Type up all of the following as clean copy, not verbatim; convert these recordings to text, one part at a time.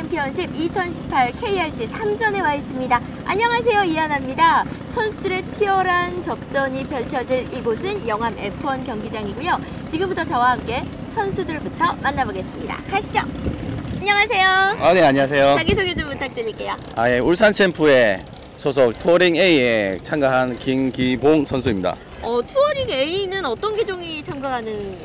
챔피언십 2018 KRC 3전에 와 있습니다. 안녕하세요, 이하나입니다. 선수들의 치열한 접전이 펼쳐질 이곳은 영암 F1 경기장이고요. 지금부터 저와 함께 선수들부터 만나보겠습니다. 가시죠. 안녕하세요. 네, 안녕하세요. 자기소개 좀 부탁드릴게요. 예, 울산 챔프에 소속 투어링 A에 참가한 김기봉 선수입니다. 투어링 A는 어떤 기종이 참가하는?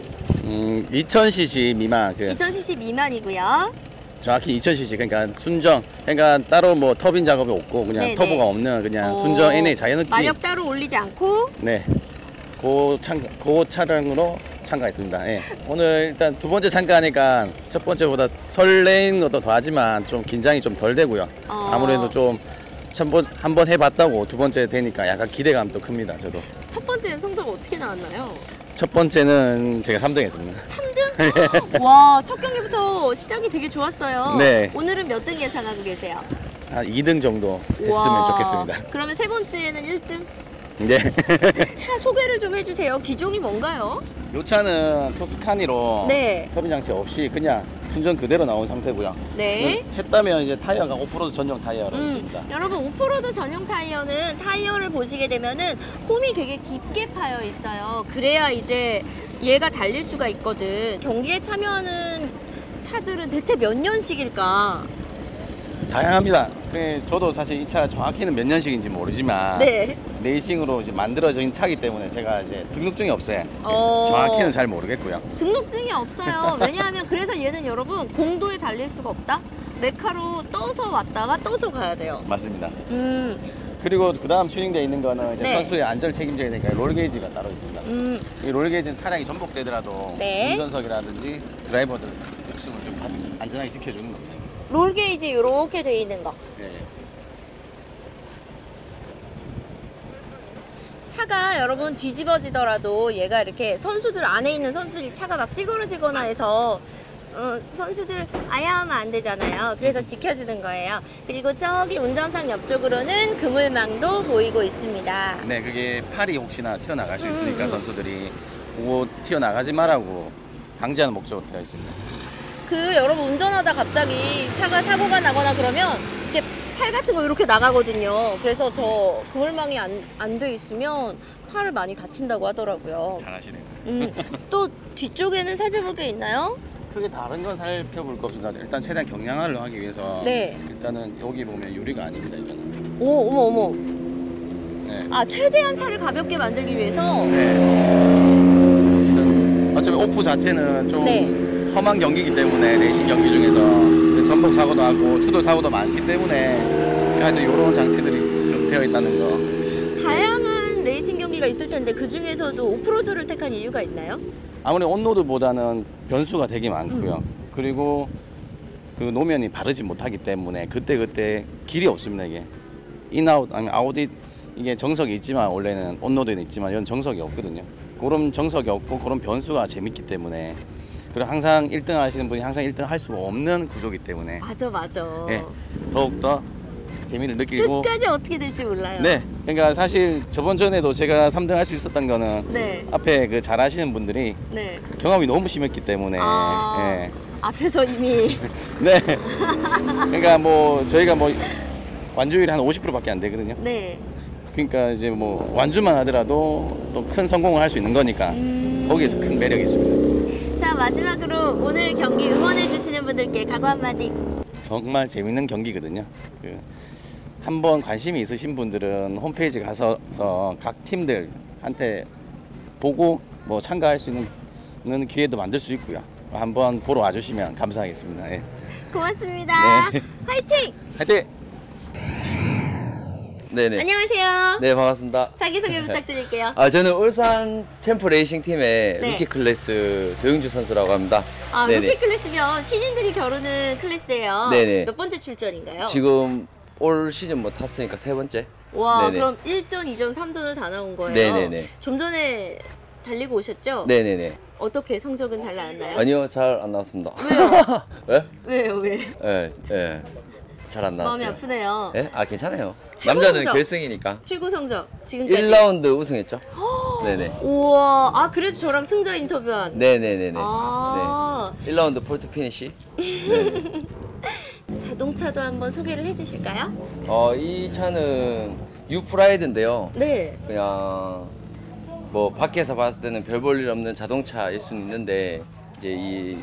2000cc 미만. 2000cc 미만이고요. 정확히 2000cc, 그러니까 순정, 그러니까 따로 뭐 터빈 작업이 없고 그냥 네네. 터보가 없는 그냥 순정 NA 자연흡기. 마력 따로 올리지 않고. 네, 그 차량으로 참가했습니다. 예. 오늘 일단 두 번째 참가하니까 첫 번째보다 설레는 것도 더하지만 좀 긴장이 좀 덜 되고요. 아무래도 좀 한 번 해봤다고 두 번째 되니까 약간 기대감도 큽니다. 저도. 첫 번째는 성적 어떻게 나왔나요? 첫 번째는 제가 3등 했습니다. 3등? 와, 첫 경기부터 시작이 되게 좋았어요. 네. 오늘은 몇 등 예상하고 계세요? 한 2등 정도 했으면 와, 좋겠습니다. 그러면 세 번째는 1등? 네. 차 소개를 좀 해주세요. 기종이 뭔가요? 이 차는 토스카니로 네. 터빈 장치 없이 그냥 순정 그대로 나온 상태고요. 네. 했다면 이제 타이어가 오프로드 전용 타이어로 있습니다. 여러분, 오프로드 전용 타이어는 타이어를 보시게 되면은 홈이 되게 깊게 파여 있어요. 그래야 이제 얘가 달릴 수가 있거든. 경기에 참여하는 차들은 대체 몇 년씩일까? 다양합니다. 저도 사실 이 차 정확히는 몇 년식인지 모르지만 네. 레이싱으로 이제 만들어진 차기 때문에 제가 이제 등록증이 없어요. 정확히는 잘 모르겠고요. 등록증이 없어요. 왜냐하면 그래서 얘는 여러분 공도에 달릴 수가 없다. 메카로 떠서 왔다가 떠서 가야 돼요. 맞습니다. 그리고 그 다음 튜닝되어 있는 거는 이제 네. 선수의 안전을 책임져야 되니까 롤게이지가 따로 있습니다. 이 롤게이지는 차량이 전복되더라도 네. 운전석이라든지 드라이버들 목숨을 좀 안전하게 지켜주는 겁니다. 롤게이지 이렇게 돼 있는 거. 네. 차가 여러분 뒤집어지더라도 얘가 이렇게 선수들 안에 있는 선수들이 차가 막 찌그러지거나 해서 선수들 아야하면 안 되잖아요. 그래서 지켜주는 거예요. 그리고 저기 운전석 옆쪽으로는 그물망도 보이고 있습니다. 네, 그게 팔이 혹시나 튀어나갈 수 있으니까 선수들이 그거 튀어나가지 말라고 방지하는 목적으로 되어 있습니다. 여러분 운전하다 갑자기 차가 사고가 나거나 그러면 이렇게 팔 같은 거 이렇게 나가거든요. 그래서 저 그물망이 안 돼 있으면 팔을 많이 다친다고 하더라고요. 잘하시네요. 또 뒤쪽에는 살펴볼 게 있나요? 크게 다른 건 살펴볼 거 없습니다. 일단 최대한 경량화를 하기 위해서 네. 일단은 여기 보면 유리가 아닙니다. 이거는. 오, 어머. 네. 최대한 차를 가볍게 만들기 위해서. 네. 일단 어차피 오프 자체는 좀 네. 험한 경기이기 때문에 레이싱 경기 중에서 전복 사고도 하고 추돌 사고도 많기 때문에 하여튼 이런 장치들이 좀 되어 있다는 거. 다양한 레이싱 경기가 있을 텐데 그 중에서도 오프로드를 택한 이유가 있나요? 아무래도 온로드보다는 변수가 되게 많고요. 그리고 그 노면이 바르지 못하기 때문에 그때 길이 없습니다. 이게 인아웃 아니면 아웃잇 이게 정석이 있지만 원래는 온로드에는 있지만 이건 정석이 없거든요. 그런 정석이 없고 그런 변수가 재밌기 때문에 그리고 항상 1등 하시는 분이 항상 1등 할 수가 없는 구조이기 때문에 맞아. 네, 더욱더 재미를 느끼고 끝까지 어떻게 될지 몰라요. 네, 그러니까 사실 저번 전에도 제가 3등 할 수 있었던 거는 네. 앞에 그 잘하시는 분들이 네. 경험이 너무 심했기 때문에 예. 앞에서 이미 네. 그러니까 뭐 저희가 뭐 완주율이 한 50%밖에 안 되거든요. 네. 그러니까 이제 뭐 완주만 하더라도 또 큰 성공을 할 수 있는 거니까 거기에서 큰 매력이 있습니다. 자, 마지막으로 오늘 경기 응원해 주시는 분들께 각오 한마디. 정말 재밌는 경기거든요. 한번 관심이 있으신 분들은 홈페이지 가서 각 팀들한테 보고 뭐 참가할 수 있는 기회도 만들 수 있고요. 한번 보러 와주시면 감사하겠습니다. 예. 고맙습니다. 네. 화이팅! 화이팅! 네네. 안녕하세요. 네, 반갑습니다. 자기소개 부탁드릴게요. 저는 울산 챔프 레이싱 팀의 네. 루키 클래스 도영주 선수라고 합니다. 네네. 루키 클래스면 신인들이 겨루는 클래스예요. 네네. 몇 번째 출전인가요? 지금 올 시즌 뭐 탔으니까 3번째. 와, 네네. 그럼 1전, 2전, 3전을 다 나온 거예요? 네네네. 좀 전에 달리고 오셨죠? 네네네. 어떻게 성적은 잘 나왔나요? 아니요, 잘 안 나왔습니다. 왜요? 왜? 왜요? 예. 잘 안 나왔어요. 마음이 아프네요. 예? 괜찮아요. 최고 남자는 성적. 결승이니까. 최고 성적 지금까지. 1라운드 우승했죠. 네네. 우와, 그래서 저랑 승자 인터뷰한. 네네네네. 아. 네. 1라운드 폴트 피니시. 네. 자동차도 한번 소개를 해주실까요? 이 차는 유프라이드인데요. 네. 그냥 뭐 밖에서 봤을 때는 별 볼 일 없는 자동차일 수는 있는데 이제 이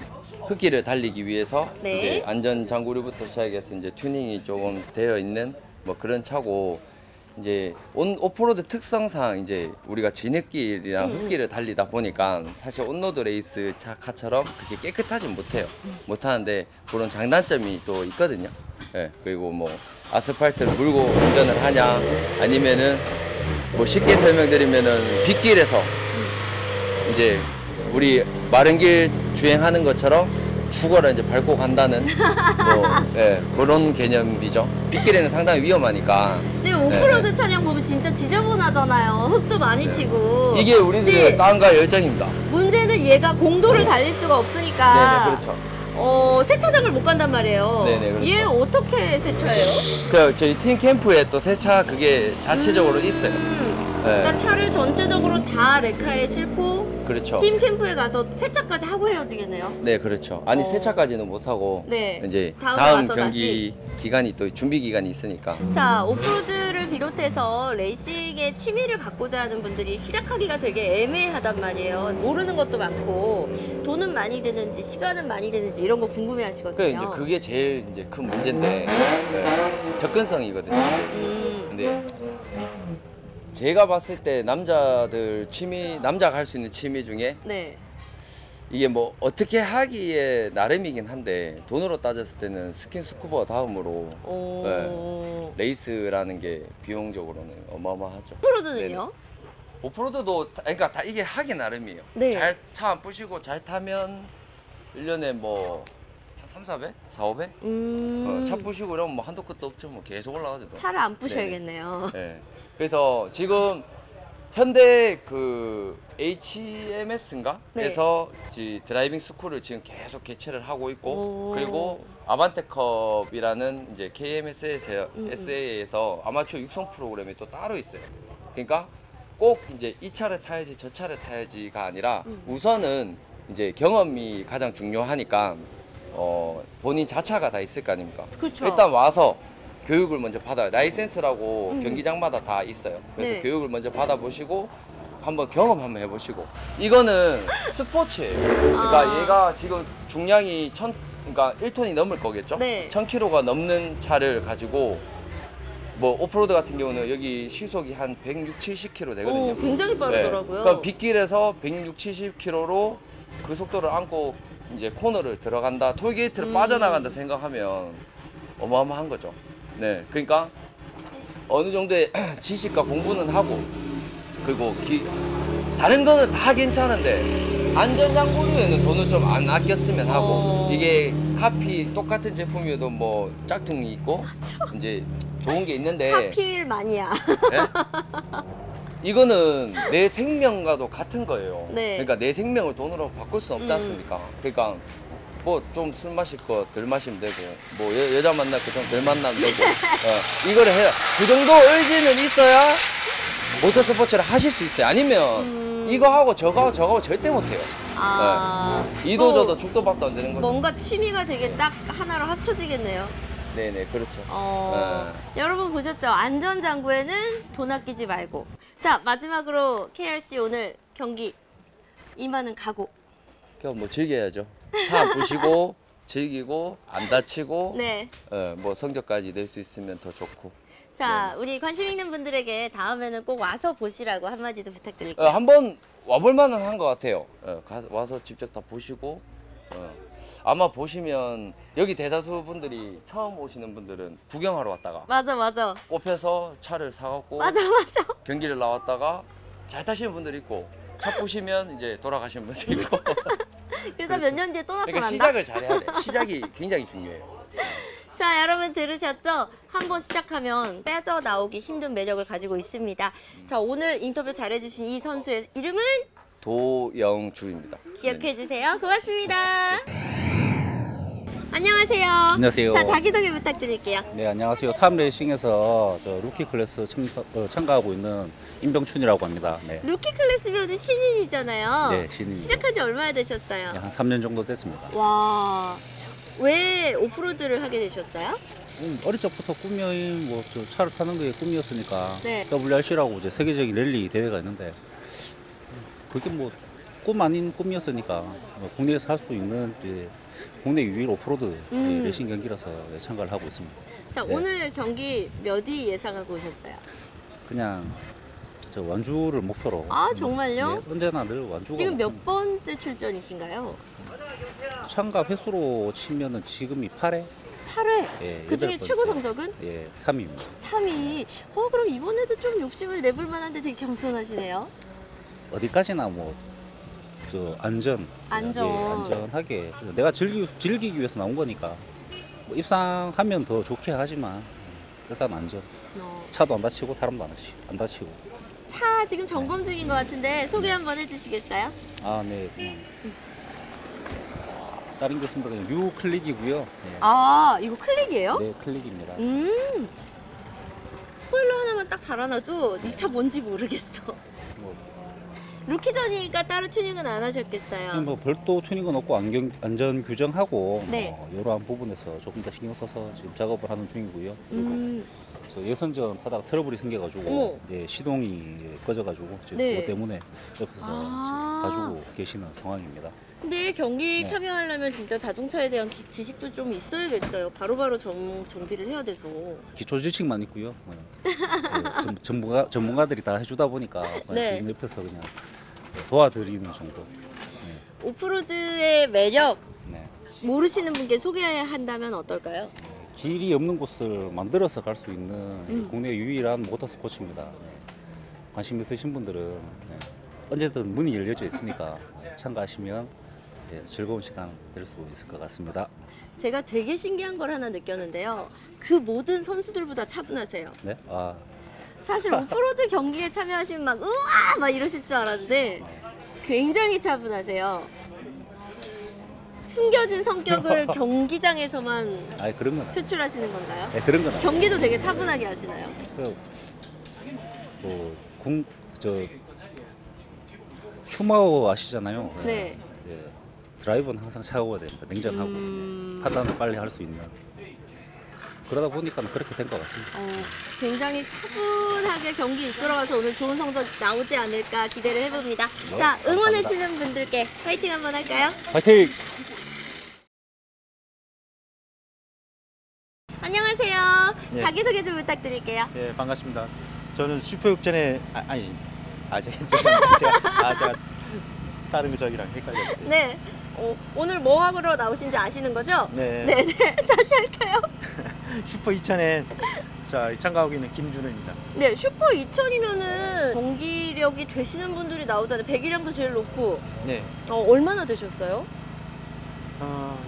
흙길을 달리기 위해서 네. 이제 안전 장구류부터 시작해서 이제 튜닝이 조금 되어 있는 뭐 그런 차고 이제 오프로드 특성상 이제 우리가 진흙길이랑 흙길을 달리다 보니까 사실 온로드 레이스 차처럼 그렇게 깨끗하진 못해요. 못하는데 그런 장단점이 또 있거든요. 예, 그리고 뭐 아스팔트를 물고 운전을 하냐 아니면은 뭐 쉽게 설명드리면은 빗길에서 이제 우리 마른 길 주행하는 것처럼 죽어라 이제 밟고 간다는 뭐 예, 그런 개념이죠. 빗길에는 상당히 위험하니까. 네, 오프로드 네. 차량 보면 진짜 지저분하잖아요. 흙도 많이 튀고. 이게 우리들의 네. 땀과 열정입니다. 문제는 얘가 공도를 달릴 수가 없으니까. 네네 그렇죠. 세차장을 못 간단 말이에요. 네네, 그렇죠. 얘 어떻게 세차해요? 그 저희 팀 캠프에 또 세차 그게 자체적으로 있어요. 그러니까 네, 차를 전체적으로 다 레카에 싣고 그렇죠. 팀 캠프에 가서 세차까지 하고 헤어지겠네요. 네 그렇죠. 아니 어. 세차까지는 못 하고 네. 이제 다음에 다음 와서 경기 기간이 또 준비 기간이 있으니까. 자, 오프로드를 비롯해서 레이싱의 취미를 갖고자 하는 분들이 시작하기가 되게 애매하단 말이에요. 모르는 것도 많고 돈은 많이 드는지 시간은 많이 드는지 이런 거 궁금해 하시거든요. 그 이제 그게 제일 이제 큰 문제인데 네, 접근성이거든요. 근데 제가 봤을 때 남자들 취미 남자가 할 수 있는 취미 중에 네. 이게 뭐 어떻게 하기에 나름이긴 한데 돈으로 따졌을 때는 스킨 스쿠버 다음으로 오. 레이스라는 게 비용적으로는 어마어마하죠. 오프로드는요? 오프로드도 그러니까 다 이게 하기 나름이에요. 네. 잘 차 안 부시고 잘 타면 1년에 뭐 한 3, 4배? 4, 5배? 차 부시고 그러면 뭐 한도 끝도 없죠. 뭐 계속 올라가죠. 또. 차를 안 부셔야겠네요. 네. 그래서 지금 현대 그 HMS인가? 네. 에서 드라이빙 스쿨을 지금 계속 개최를 하고 있고 오. 그리고 아반떼컵이라는 이제 KMSA에서 아마추어 육성 프로그램이 또 따로 있어요. 그러니까 꼭 이제 이 차를 타야지 저 차를 타야지가 아니라 우선은 이제 경험이 가장 중요하니까 본인 자차가 다 있을 거 아닙니까? 그렇죠. 일단 와서 교육을 먼저 받아요. 라이센스라고 경기장마다 다 있어요. 그래서 네. 교육을 먼저 받아보시고 한번 경험 한번 해보시고 이거는 스포츠예요. 그러니까 아. 얘가 지금 중량이 그러니까 1톤이 넘을 거겠죠? 네. 1000kg가 넘는 차를 가지고 뭐 오프로드 같은 경우는 여기 시속이 한 160, 70km 되거든요. 오, 굉장히 빠르더라고요. 그럼 빗길에서 160, 70km로 그 속도를 안고 이제 코너를 들어간다, 톨게이트를 빠져나간다 생각하면 어마어마한 거죠. 네, 그러니까 어느 정도의 지식과 공부는 하고 그리고 다른 거는 다 괜찮은데 안전장구류에는 돈을 좀 안 아꼈으면 하고 이게 카피 똑같은 제품이어도 뭐 짝퉁이 있고 이제 좋은 게 있는데 카필 마니아. 예? 이거는 내 생명과도 같은 거예요. 네. 그러니까 내 생명을 돈으로 바꿀 수 없지 않습니까? 그러니까 뭐 좀 술 마실 거 덜 마시면 되고 뭐 여자 만날 거 좀 덜 만나면 되고 이거를 해야 그 정도 의지는 있어야 모터스포츠를 하실 수 있어요. 아니면 이거 하고 저거 하고 저거 하고 절대 못해요. 아, 이도 또 저도 죽도 밥도 안 되는 거죠. 뭔가 취미가 되게 딱 하나로 합쳐지겠네요. 네네 그렇죠. 여러분 보셨죠? 안전장구에는 돈 아끼지 말고. 자, 마지막으로 KRC 오늘 경기 임하는 각오. 그냥 뭐 즐겨야죠. 차 안 부시고 즐기고 안 다치고 네. 뭐 성적까지 낼 수 있으면 더 좋고. 자, 우리 관심 있는 분들에게 다음에는 꼭 와서 보시라고 한마디도 부탁드릴게요. 한번 와볼 만은 한 것 같아요. 와서 직접 다 보시고 아마 보시면 여기 대다수 분들이 처음 오시는 분들은 구경하러 왔다가 맞아, 맞아. 꼽혀서 차를 사갖고 맞아, 맞아. 경기를 나왔다가 잘 타시는 분들 있고 차 보시면 이제 돌아가시는 분들 있고 그래서 몇 년 뒤에 또 나타난다. 그러니까 시작을 잘해야 돼. 시작이 굉장히 중요해요. 자, 여러분 들으셨죠? 한번 시작하면 빠져나오기 힘든 매력을 가지고 있습니다. 자, 오늘 인터뷰 잘해주신 이 선수의 이름은 도영주입니다. 기억해 주세요. 고맙습니다. 안녕하세요. 안녕하세요. 자, 자기소개 부탁드릴게요. 네, 안녕하세요. 탑레이싱에서 저 루키 클래스 참가하고 있는 임병춘이라고 합니다. 네. 루키 클래스면 신인이잖아요. 네, 신인이죠. 시작한 지 얼마나 되셨어요? 한 3년 정도 됐습니다. 와, 왜 오프로드를 하게 되셨어요? 어릴 적부터 꿈이 뭐저 차를 타는 게 꿈이었으니까 네. WRC라고 이제 세계적인 랠리 대회가 있는데 그게 뭐 꿈 아닌 꿈이었으니까 뭐 국내에서 할 수 있는 이제 국내 유일 오프로드 레이싱 경기라서 참가를 하고 있습니다. 자, 네. 오늘 경기 몇 위 예상하고 오셨어요? 그냥 저 완주를 목표로. 아, 정말요? 네, 언제나 늘 완주가. 지금 몇 목표입니다. 번째 출전이신가요? 참가 횟수로 치면은 지금이 8회. 8회. 예, 그 중에 8번째. 최고 성적은? 예, 3위입니다. 3위. 그럼 이번에도 좀 욕심을 내볼 만한데 되게 겸손하시네요. 어디까지나 뭐 저 안전. 안전. 예, 안전하게 내가 즐기기 위해서 나온 거니까 뭐 입상하면 더 좋게 하지만 일단 안전. 차도 안 다치고 사람도 안 다치고. 차 지금 점검 중인 것 같은데 소개 한번 해주시겠어요? 아, 네. 다른 게 없습니다. 그냥 뉴 클릭이고요. 네. 아, 이거 클릭이에요? 네, 클릭입니다. 스포일러 하나만 딱 달아놔도 이 차 뭔지 모르겠어. 뭐, 루키전이니까 따로 튜닝은 안 하셨겠어요? 뭐 별도 튜닝은 없고 안전 규정하고 네. 뭐 이러한 부분에서 조금 더 신경 써서 지금 작업을 하는 중이고요. 그리고 저 예선전 타다가 트러블이 생겨가지고 어머. 예, 시동이 꺼져가지고 지금 네. 그것 때문에 옆에서 아. 지금 봐주고 계시는 상황입니다. 근데 경기 네. 참여하려면 진짜 자동차에 대한 지식도 좀 있어야겠어요. 바로바로 정비를 해야 돼서. 기초 지식만 있고요. 전문가들이 다 해주다 보니까 네. 지금 옆에서 그냥 도와드리는 정도. 네. 오프로드의 매력 네. 모르시는 분께 소개한다면 어떨까요? 길이 없는 곳을 만들어서 갈 수 있는 국내 유일한 모터스포츠입니다. 네. 관심 있으신 분들은 네. 언제든 문이 열려져 있으니까 참가하시면 네, 즐거운 시간 될 수 있을 것 같습니다. 제가 되게 신기한 걸 하나 느꼈는데요. 그 모든 선수들보다 차분하세요. 네, 아, 사실 오프로드 경기에 참여하시면 막 우와 막 이러실 줄 알았는데 굉장히 차분하세요. 숨겨진 성격을 경기장에서만 아니 그런 건 아니에요. 표출하시는 건가요? 네, 그런 건 아니에요. 경기도 되게 차분하게 하시나요? 저 슈마워 아시잖아요. 네. 네. 드라이버는 항상 차가워야 됩니다. 냉정하고 판단을 빨리 할 수 있는. 그러다 보니까 그렇게 된 것 같습니다. 굉장히 차분하게 경기 이끌어가서 오늘 좋은 성적 나오지 않을까 기대를 해봅니다. 네, 자, 감사합니다. 응원해주시는 분들께 파이팅 한번 할까요? 파이팅! 안녕하세요. 예. 자기소개 좀 부탁드릴게요. 예, 반갑습니다. 저는 슈퍼육전에 제가 다른 거 저기랑 헷갈렸어요. 네. 오늘 뭐 하러 나오신지 아시는 거죠? 네. 네네. 다시 할까요? 슈퍼 2000에 참가하고 있는 김준호입니다. 네, 슈퍼 2000이면은 경기력이 되시는 분들이 나오잖아요. 배기량도 제일 높고. 네. 얼마나 되셨어요?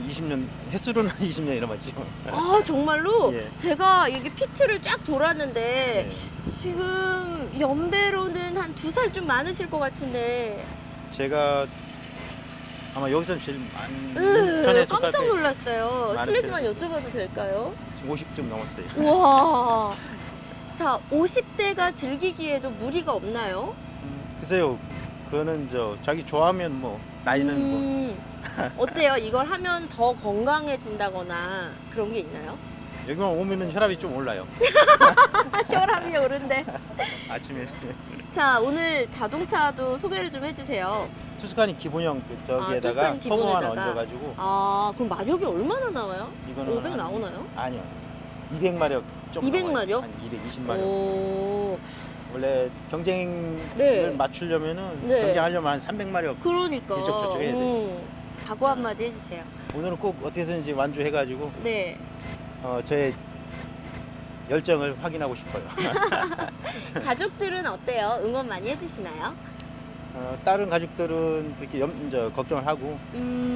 20년 횟수로는 20년이 넘었죠. 아, 정말로? 예. 제가 여기 피트를 쫙 돌았는데 네. 지금 연배로는 한 2살 좀 많으실 것 같은데 제가 아마 여기서 제일 많은 편에 속할 깜짝 때 놀랐어요. 많은 실례지만 여쭤봐도 될까요? 지금 50좀 넘었어요. 우와. 자, 50대가 즐기기에도 무리가 없나요? 글쎄요, 그거는 자기 좋아하면 뭐 나이는 뭐 어때요? 이걸 하면 더 건강해진다거나 그런 게 있나요? 여기만 오면은 혈압이 좀 올라요. 혈압이 오른데. 아침에 자, 오늘 자동차도 소개를 좀 해주세요. 투스카니 기본형 저기에다가 투스카니 터보만 기본에다가. 얹어가지고 아, 그럼 마력이 얼마나 나와요? 이거는 500 한- 나오나요? 아니요. 200마력 좀 200 넘어요. 마력? 한 220마력. 오, 원래 경쟁을 네. 맞추려면은 네. 경쟁하려면 한 300마력. 그러니까. 이쪽 저쪽 해야 돼. 각오 한마디 해주세요. 오늘은 꼭 어떻게 해서든지 완주해가지고 네. 저의 열정을 확인하고 싶어요. 가족들은 어때요? 응원 많이 해주시나요? 다른 가족들은 그렇게 걱정을 하고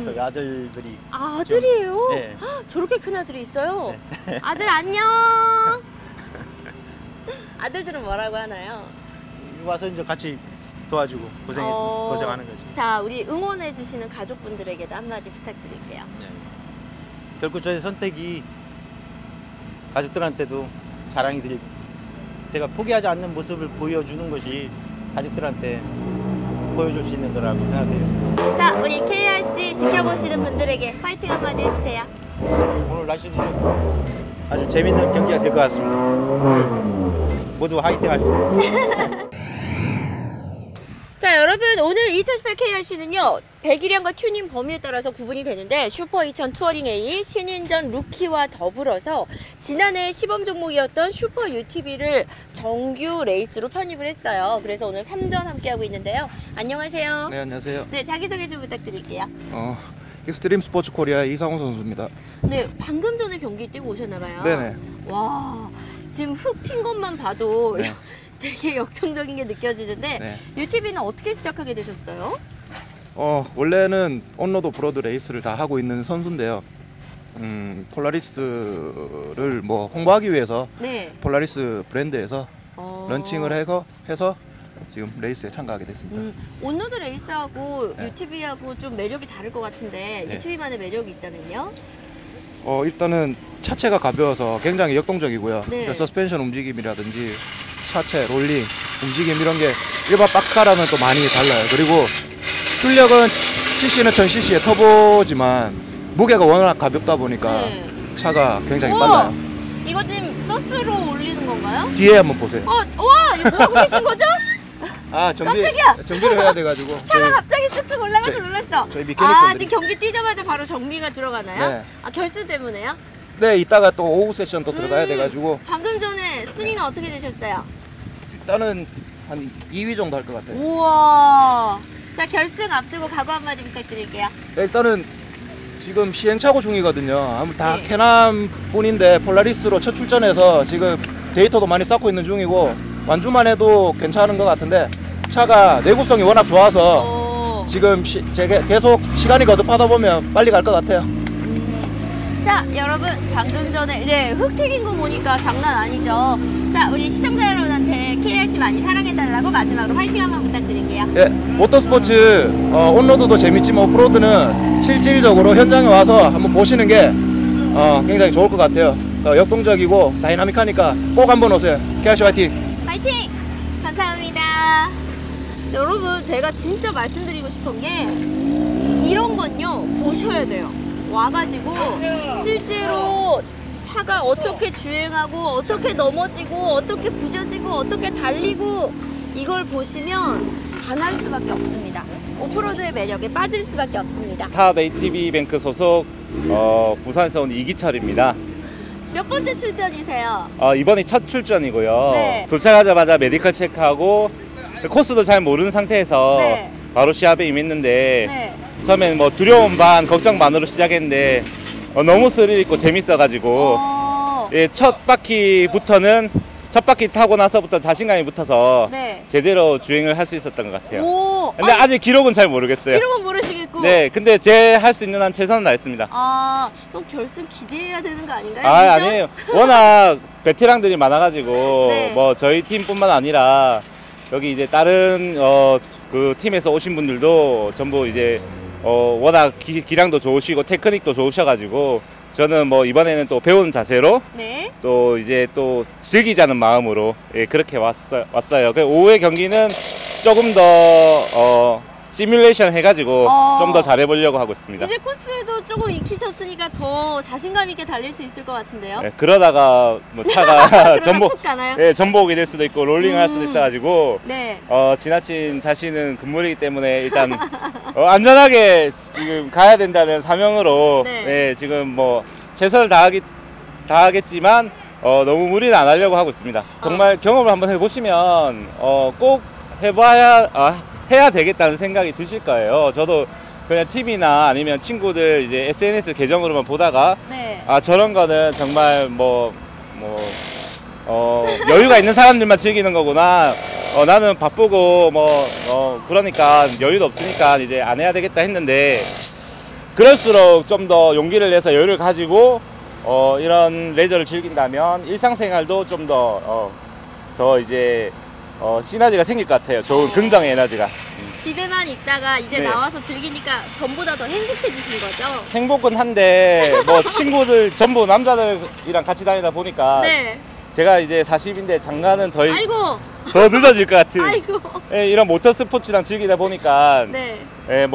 저희 아들들이 아들이에요? 네. 저렇게 큰 아들이 있어요? 아들 안녕! 아들들은 뭐라고 하나요? 와서 이제 같이 도와주고 고생하는 거죠. 자, 우리 응원해주시는 가족분들에게도 한마디 부탁드릴게요. 네. 결국 저의 선택이 가족들한테도 자랑이 될, 제가 포기하지 않는 모습을 보여주는 것이 가족들한테 보여줄 수 있는 거라고 생각해요. 자, 우리 KRC 지켜보시는 분들에게 파이팅 한마디 해주세요. 오늘 날씨도 아주 재밌는 경기가 될 것 같습니다. 모두 화이팅 하시고. 자, 여러분, 오늘 2018 KRC는요 100일량과 튜닝 범위에 따라서 구분이 되는데 슈퍼 2000 투어링 A 신인전 루키와 더불어서 지난해 시범 종목이었던 슈퍼 UTV를 정규 레이스로 편입을 했어요. 그래서 오늘 3전 함께하고 있는데요. 안녕하세요. 네, 안녕하세요. 네, 자기소개 좀 부탁드릴게요. 익스트림 스포츠 코리아 이상호 선수입니다. 네, 방금 전에 경기 뛰고 오셨나봐요. 네네. 와, 지금 훅 핀 것만 봐도 네. 되게 역동적인 게 느껴지는데 네. UTV는 어떻게 시작하게 되셨어요? 원래는 온로드 오프로드 레이스를 다 하고 있는 선수인데요. 폴라리스를 뭐 홍보하기 위해서 네. 폴라리스 브랜드에서 런칭을 해서 지금 레이스에 참가하게 됐습니다. 온로드 레이스하고 네. UTV하고 좀 매력이 다를 것 같은데 네. UTV만의 매력이 있다면요? 일단은 차체가 가벼워서 굉장히 역동적이고요. 네. 그러니까 서스펜션 움직임이라든지 차체, 롤링, 움직임 이런 게 일반 박스카랑은 또 많이 달라요. 그리고 출력은 CC는 1000cc의 터보지만 무게가 워낙 가볍다 보니까 네. 차가 굉장히 우와! 빨라요. 이거 지금 서스로 올리는 건가요? 뒤에 한번 보세요. 와, 이거 뭐 하고 계신 거죠? 깜짝이야! 정비를 해야 돼가지고. 차가 저희- 갑자기 쓱쓱 올라가서 저희- 놀랐어. 저희 미케닉분들이- 지금 경기 뛰자마자 바로 정비가 들어가나요? 네. 결승 때문에요? 네, 이따가 또 오후 세션 또 들어가야 돼가지고 방금 전에 순위는 어떻게 되셨어요? 일단은 한 2위 정도 할 것 같아요. 우와. 자, 결승 앞두고 각오 한마디 부탁드릴게요. 네, 일단은 지금 시행착오 중이거든요. 아무 다 네. 캐남 뿐인데 폴라리스로 첫 출전해서 지금 데이터도 많이 쌓고 있는 중이고 완주만 해도 괜찮은 것 같은데 차가 내구성이 워낙 좋아서 지금 계속 시간이 거듭하다 보면 빨리 갈 것 같아요. 자, 여러분, 방금 전에 흙 튀긴 거 보니까 장난 아니죠? 자, 우리 시청자 여러분한테 KRC 많이 사랑해달라고 마지막으로 화이팅 한번 부탁드릴게요. 예, 모터스포츠 온로드도 재밌지만 오프로드는 실질적으로 현장에 와서 한번 보시는 게 굉장히 좋을 것 같아요. 역동적이고 다이나믹하니까 꼭 한번 오세요. KRC 화이팅! 화이팅! 감사합니다. 여러분, 제가 진짜 말씀드리고 싶은 게 이런 건요, 보셔야 돼요. 와가지고 실제로 차가 어떻게 주행하고 어떻게 넘어지고 어떻게 부셔지고 어떻게 달리고 이걸 보시면 반할 수밖에 없습니다. 오프로드의 매력에 빠질 수밖에 없습니다. 탑 ATV뱅크 소속 부산에서 온 이기철입니다. 몇 번째 출전이세요? 이번이 첫 출전이고요. 네. 도착하자마자 메디컬 체크하고 코스도 잘 모르는 상태에서 네. 바로 시합에 임했는데 네. 처음엔 뭐 두려움 반 걱정 반으로 시작했는데 너무 스릴 있고 재밌어가지고 예, 첫 바퀴 타고 나서부터 자신감이 붙어서 네. 제대로 주행을 할 수 있었던 것 같아요. 오, 근데 아직 기록은 잘 모르겠어요. 기록은 모르시겠고. 네, 근데 제 할 수 있는 한 최선을 다했습니다. 그럼 결승 기대해야 되는 거 아닌가요? 아, 그죠? 아니에요. 워낙 베테랑들이 많아가지고 네. 뭐 저희 팀뿐만 아니라 여기 이제 다른 그 팀에서 오신 분들도 전부 이제 워낙 기량도 좋으시고 테크닉도 좋으셔가지고 저는 뭐 이번에는 또 배우는 자세로 네. 또 이제 또 즐기자는 마음으로 예, 그렇게 왔어요. 그 오후의 경기는 조금 더 시뮬레이션 해가지고 좀 더 잘해보려고 하고 있습니다. 이제 코스도 조금 익히셨으니까 더 자신감 있게 달릴 수 있을 것 같은데요? 예, 그러다가 뭐 차가 그러다 푹 가나요? 예, 전복이 될 수도 있고 롤링을 할 수도 있어가지고 네. 지나친 자신은 금물이기 때문에 일단 안전하게 지금 가야 된다는 사명으로 네. 예, 지금 뭐 최선을 다하겠지만 너무 무리는 안 하려고 하고 있습니다. 정말 경험을 한번 해보시면 꼭 해야 되겠다는 생각이 드실 거예요. 저도 그냥 TV나 아니면 친구들 이제 SNS 계정으로만 보다가 네. 저런 거는 정말 여유가 있는 사람들만 즐기는 거구나. 나는 바쁘고 그러니까 여유도 없으니까 이제 안 해야 되겠다 했는데 그럴수록 좀 더 용기를 내서 여유를 가지고 이런 레저를 즐긴다면 일상생활도 좀 더 이제 시너지가 생길 것 같아요. 좋은 긍정의 에너지가. 집에만 있다가 이제 네. 나와서 즐기니까 전보다 더 행복해지신 거죠? 행복은 한데 친구들 전부 남자들이랑 같이 다니다 보니까 네. 제가 이제 40인데 장가는 더 아이고. 늦어질 것 같은 아이고. 예, 이런 모터 스포츠랑 즐기다 보니까 네. 예,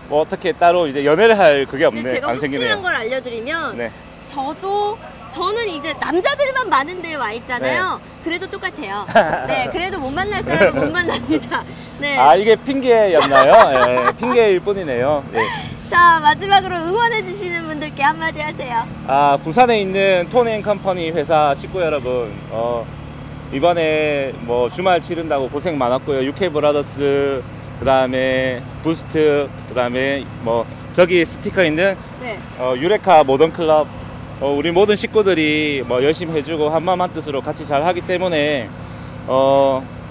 뭐 어떻게 따로 이제 연애를 할 그게 근데 없네 제가 안 확실한 생기네요. 걸 알려드리면 네. 저는 이제 남자들만 많은 데에 와 있잖아요. 그래도 똑같아요. 네, 그래도 못 만날 사람은 못 만납니다. 네. 아 이게 핑계였나요? 예, 핑계일 뿐이네요. 예. 자, 마지막으로 응원해 주시는 분들께 한마디 하세요. 아 부산에 있는 톤앤컴퍼니 회사 식구 여러분, 이번에 뭐 주말 치른다고 고생 많았고요. UK 브라더스, 그 다음에 부스트, 그 다음에 뭐 저기 스티커 있는 네. 유레카 모던 클럽, 우리 모든 식구들이 뭐 열심히 해주고 한마음 한뜻으로 같이 잘 하기 때문에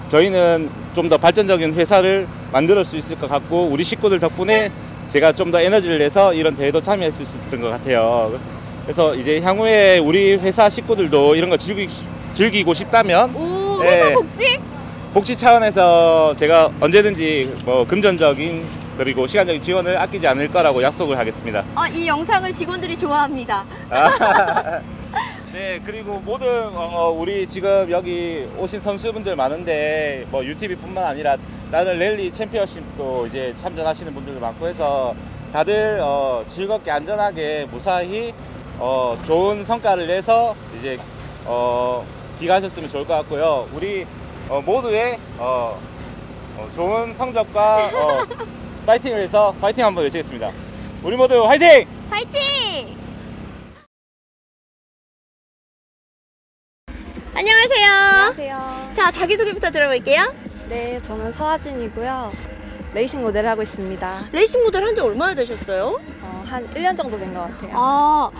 저희는 좀 더 발전적인 회사를 만들 수 있을 것 같고, 우리 식구들 덕분에 제가 좀 더 에너지를 내서 이런 대회도 참여했을 수 있던 것 같아요. 그래서 이제 향후에 우리 회사 식구들도 이런 거 즐기고 싶다면 오, 예. 회사 복지 차원에서 제가 언제든지 뭐 금전적인 그리고 시간적인 지원을 아끼지 않을 거라고 약속을 하겠습니다. 이 영상을 직원들이 좋아합니다. 네, 그리고 모든 우리 지금 여기 오신 선수분들 많은데 뭐 UTV뿐만 아니라 다른 랠리 챔피언십도 이제 참전하시는 분들도 많고 해서 다들 즐겁게 안전하게 무사히 좋은 성과를 내서 이제 귀가하셨으면 좋을 것 같고요. 우리 모두의 좋은 성적과 파이팅을 해서 파이팅 한번 외치겠습니다. 우리 모두 화이팅! 파이팅! 안녕하세요. 안녕하세요. 자, 자기소개부터 들어볼게요. 네, 저는 서하진이고요. 레이싱 모델을 하고 있습니다. 레이싱 모델 한 지 얼마나 되셨어요? 한 1년 정도 된 것 같아요. 아,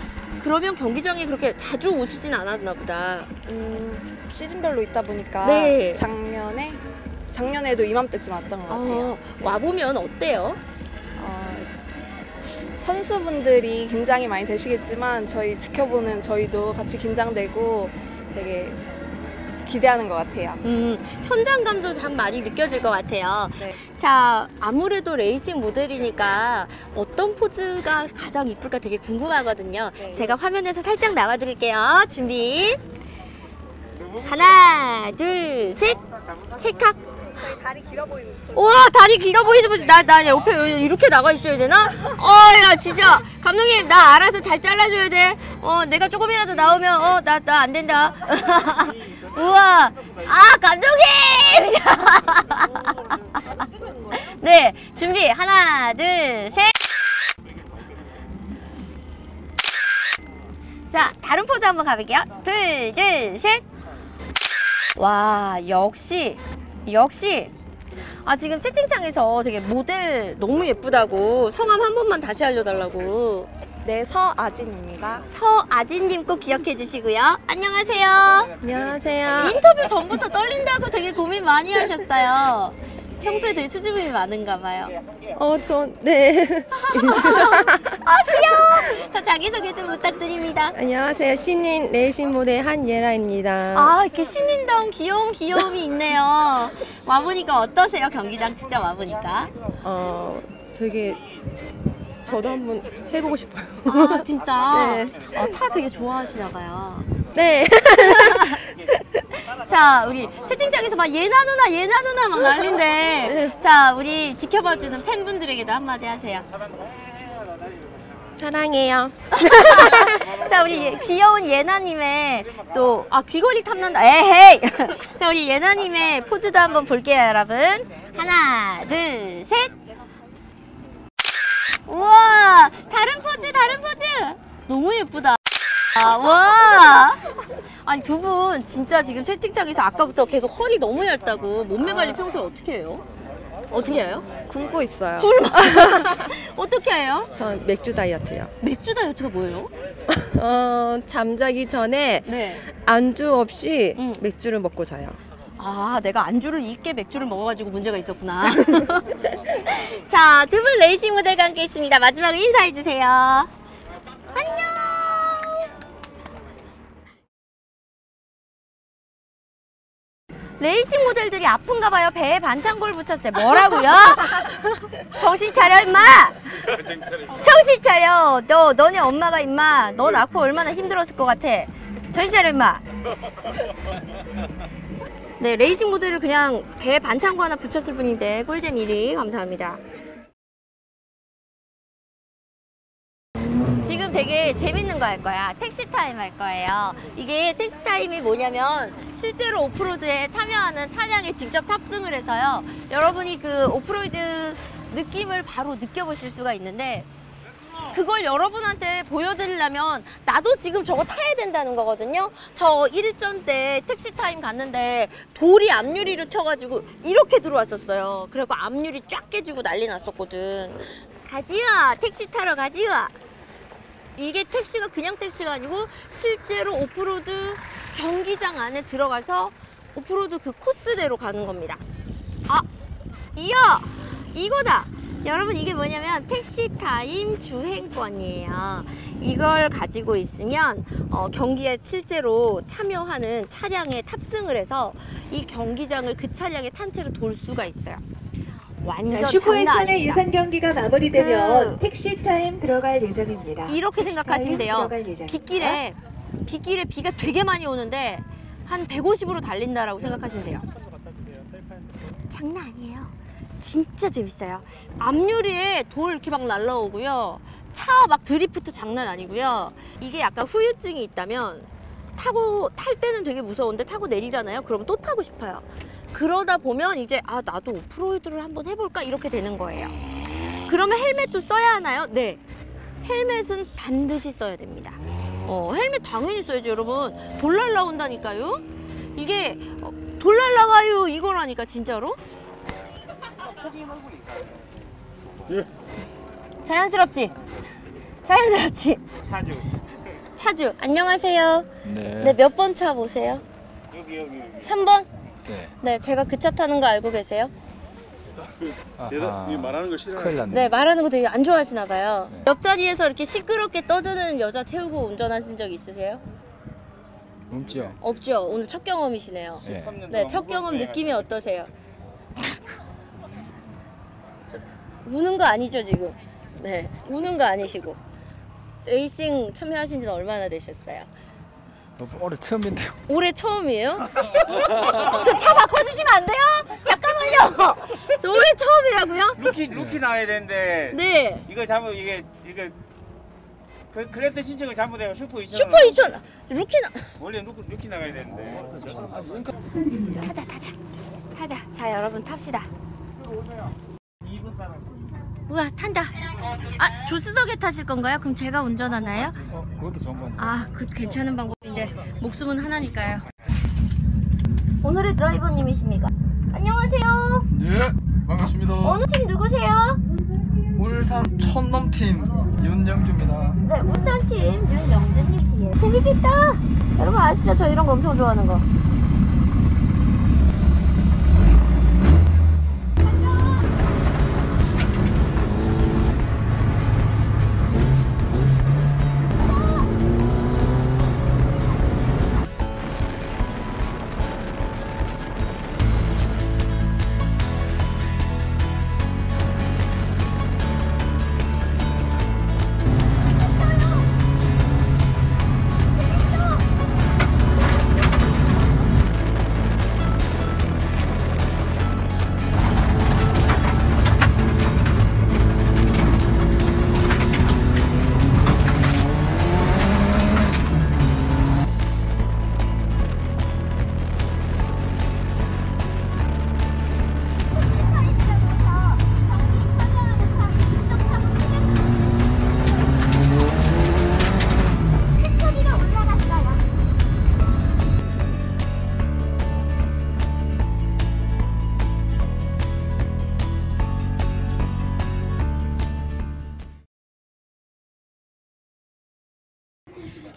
그러면 경기장에 그렇게 자주 오시진 않았나 보다. 시즌별로 있다 보니까 네. 작년에도 이맘때쯤 왔던 것 같아요. 와보면 어때요? 선수분들이 긴장이 많이 되시겠지만 저희 지켜보는 저희도 같이 긴장되고 되게 기대하는 것 같아요. 현장감도 참 많이 느껴질 것 같아요. 네. 자, 아무래도 레이싱 모델이니까 어떤 포즈가 가장 이쁠까 되게 궁금하거든요. 네. 제가 화면에서 살짝 나와드릴게요. 준비. 하나, 둘, 셋. 찰칵. 저희 다리 길어 보이는 우와, 다리 길어 보이는 포즈. 나 옆에 이렇게 나가 있어야 되나? 야, 진짜. 감독님, 나 알아서 잘 잘라줘야 돼. 내가 조금이라도 나오면, 나 안 된다. 우와. 감독님! 네, 준비. 하나, 둘, 셋. 자, 다른 포즈 한번 가볼게요. 둘, 셋. 와, 역시. 지금 채팅창에서 되게 모델 너무 예쁘다고 성함 한 번만 다시 알려달라고. 네, 서아진입니다. 서아진님 꼭 기억해 주시고요. 안녕하세요. 안녕하세요. 인터뷰 전부터 떨린다고 되게 고민 많이 하셨어요. 평소에 되게 수줍음이 많은가 봐요. 네. 귀여워. 자, 자기소개 좀 부탁드립니다. 안녕하세요. 신인 레이싱 모델 한예라입니다. 이렇게 신인다운 귀여움이 있네요. 와보니까 어떠세요? 경기장 직접 와보니까. 되게 저도 한번 해보고 싶어요. 진짜? 네. 차 되게 좋아하시나 봐요. 네. 자, 우리 채팅창에서 막 예나 누나 막 난리인데, 자, 우리 지켜봐주는 팬분들에게도 한마디 하세요. 사랑해요. 자, 우리 귀여운 예나님의 또 귀걸이 탐난다. 에헤이. 자, 우리 예나님의 포즈도 한번 볼게요, 여러분. 하나, 둘, 셋. 우와, 다른 포즈. 너무 예쁘다. 와. 아니, 두 분 진짜 지금 채팅창에서 아까부터 계속 허리 너무 얇다고 몸매 관리 평소에 어떻게 해요? 어떻게 해요? 굶고 있어요. 어떻게 해요? 전 맥주 다이어트요. 맥주 다이어트가 뭐예요? 잠자기 전에 네. 안주 없이 응. 맥주를 먹고 자요. 내가 안주를 있게 맥주를 먹어가지고 문제가 있었구나. 자, 두 분 레이싱 모델과 함께 있습니다. 마지막으로 인사해주세요. 안녕. 레이싱 모델들이 아픈가 봐요. 배에 반창고를 붙였어요. 뭐라고요? 정신 차려, 임마! 정신 차려. 너네 엄마가 임마, 너 낳고 얼마나 힘들었을 것 같아. 정신 차려, 임마. 네, 레이싱 모델을 그냥 배에 반창고 하나 붙였을 뿐인데 꿀잼 1위 감사합니다. 오늘 재밌는 거 할 거야. 택시 타임 할 거예요. 이게 택시 타임이 뭐냐면 실제로 오프로드에 참여하는 차량에 직접 탑승을 해서요. 여러분이 그 오프로드 느낌을 바로 느껴보실 수가 있는데 그걸 여러분한테 보여드리려면 나도 지금 저거 타야 된다는 거거든요. 저 일전 때 택시 타임 갔는데 돌이 앞유리를 켜가지고 이렇게 들어왔었어요. 그리고 앞유리 쫙 깨지고 난리 났었거든. 가지요. 택시 타러 가지요. 이게 택시가 그냥 택시가 아니고 실제로 오프로드 경기장 안에 들어가서 오프로드 그 코스대로 가는 겁니다. 아, 이거다. 여러분 이게 뭐냐면 택시타임 주행권이에요. 이걸 가지고 있으면 경기에 실제로 참여하는 차량에 탑승을 해서 이 경기장을 그 차량에 탄 채로 돌 수가 있어요. 완전 슈퍼1천의 예선 경기가 마무리되면 택시타임 들어갈 예정입니다. 이렇게 생각하시면 돼요. 빗길에 빗길에 비가 되게 많이 오는데 한 150으로 달린다라고 생각하시면 돼요. 장난 아니에요. 진짜 재밌어요. 앞유리에 돌 이렇게 막 날라오고요. 차 막 드리프트 장난 아니고요. 이게 약간 후유증이 있다면 탈 때는 되게 무서운데 타고 내리잖아요. 그러면 또 타고 싶어요. 그러다 보면 이제 아 나도 오프로드를 한번 해볼까 이렇게 되는 거예요. 그러면 헬멧도 써야 하나요? 네. 헬멧은 반드시 써야 됩니다. 헬멧 당연히 써야죠, 여러분. 돌 날라온다니까요. 이게 돌 날라와요 이거라니까 진짜로. 자연스럽지? 자연스럽지? 차주. 안녕하세요. 네, 몇 번 차 보세요? 여기. 3번? 네. 네, 제가 그 차 타는 거 알고 계세요? 말하는 거 싫어요. 큰일 났네. 네, 말하는 거 되게 안 좋아하시나 봐요. 네. 옆자리에서 이렇게 시끄럽게 떠드는 여자 태우고 운전하신 적 있으세요? 없죠. 없죠? 오늘 첫 경험이시네요. 네, 첫 경험 느낌이 어떠세요? 우는 거 아니죠, 지금? 네, 우는 거 아니시고. 레이싱 참여하신 지는 얼마나 되셨어요? 올해 처음인데요. 올해 처음이에요? 저 차 바꿔주시면 안 돼요? 잠깐만요. 저 올해 처음이라고요? 루키 나와야 되는데. 네. 이거 클래스 신청을 잘못해서 슈퍼 2천. 슈퍼 2천. 루키나. 원래 루키 나가야 되는데. 타자. 자, 여러분 탑시다. 우와, 탄다. 아, 조수석에 타실 건가요? 그럼 제가 운전하나요? 그것도 좋은 방법. 아, 그 괜찮은 방법인데 목숨은 하나니까요. 오늘의 드라이버님이십니까? 안녕하세요. 예, 반갑습니다. 어느 팀 누구세요? 울산 촌놈팀 윤영주입니다. 네, 울산팀 윤영주님이시에요. 재밌겠다. 여러분 아시죠? 저 이런 거 엄청 좋아하는 거.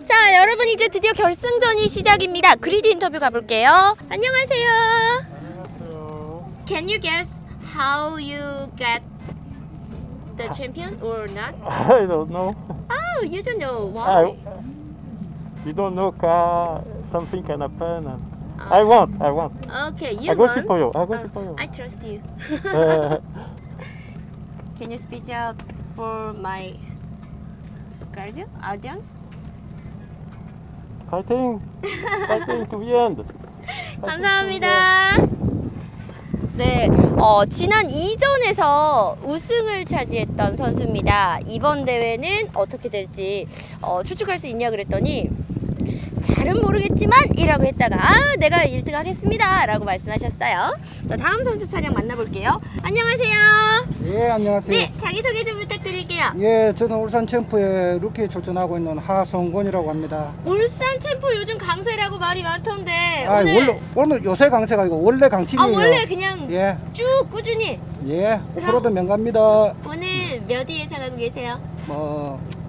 자, 여러분 이제 드디어 결승전이 시작입니다. 그리드 인터뷰 가볼게요. 안녕하세요. Can you guess how you get the champion or not? I don't know. Oh, you don't know why? You don't know something can happen. I want. Okay, you I go won. for you. I trust you. Can you speak out for my audience? Fighting to the end. 감사합니다. 네, 지난 2전에서 우승을 차지했던 선수입니다. 이번 대회는 어떻게 될지 추측할 수 있냐 그랬더니 잘은 모르겠지만 이라고 했다가 내가 1등 하겠습니다 라고 말씀하셨어요. 자, 다음 선수 차량 만나볼게요. 안녕하세요. 예, 안녕하세요. 네, 자기소개 좀 부탁드릴게요. 예, 저는 울산 챔프에 루키에 출전하고 있는 하성곤이라고 합니다. 울산 챔프 요즘 강세라고 말이 많던데 아, 오늘 요새 강세가 아니고 원래 강팀이에요. 원래 그냥 예. 쭉 꾸준히. 예, 오프로드 명가입니다. 오늘 몇 위 예상하고 계세요?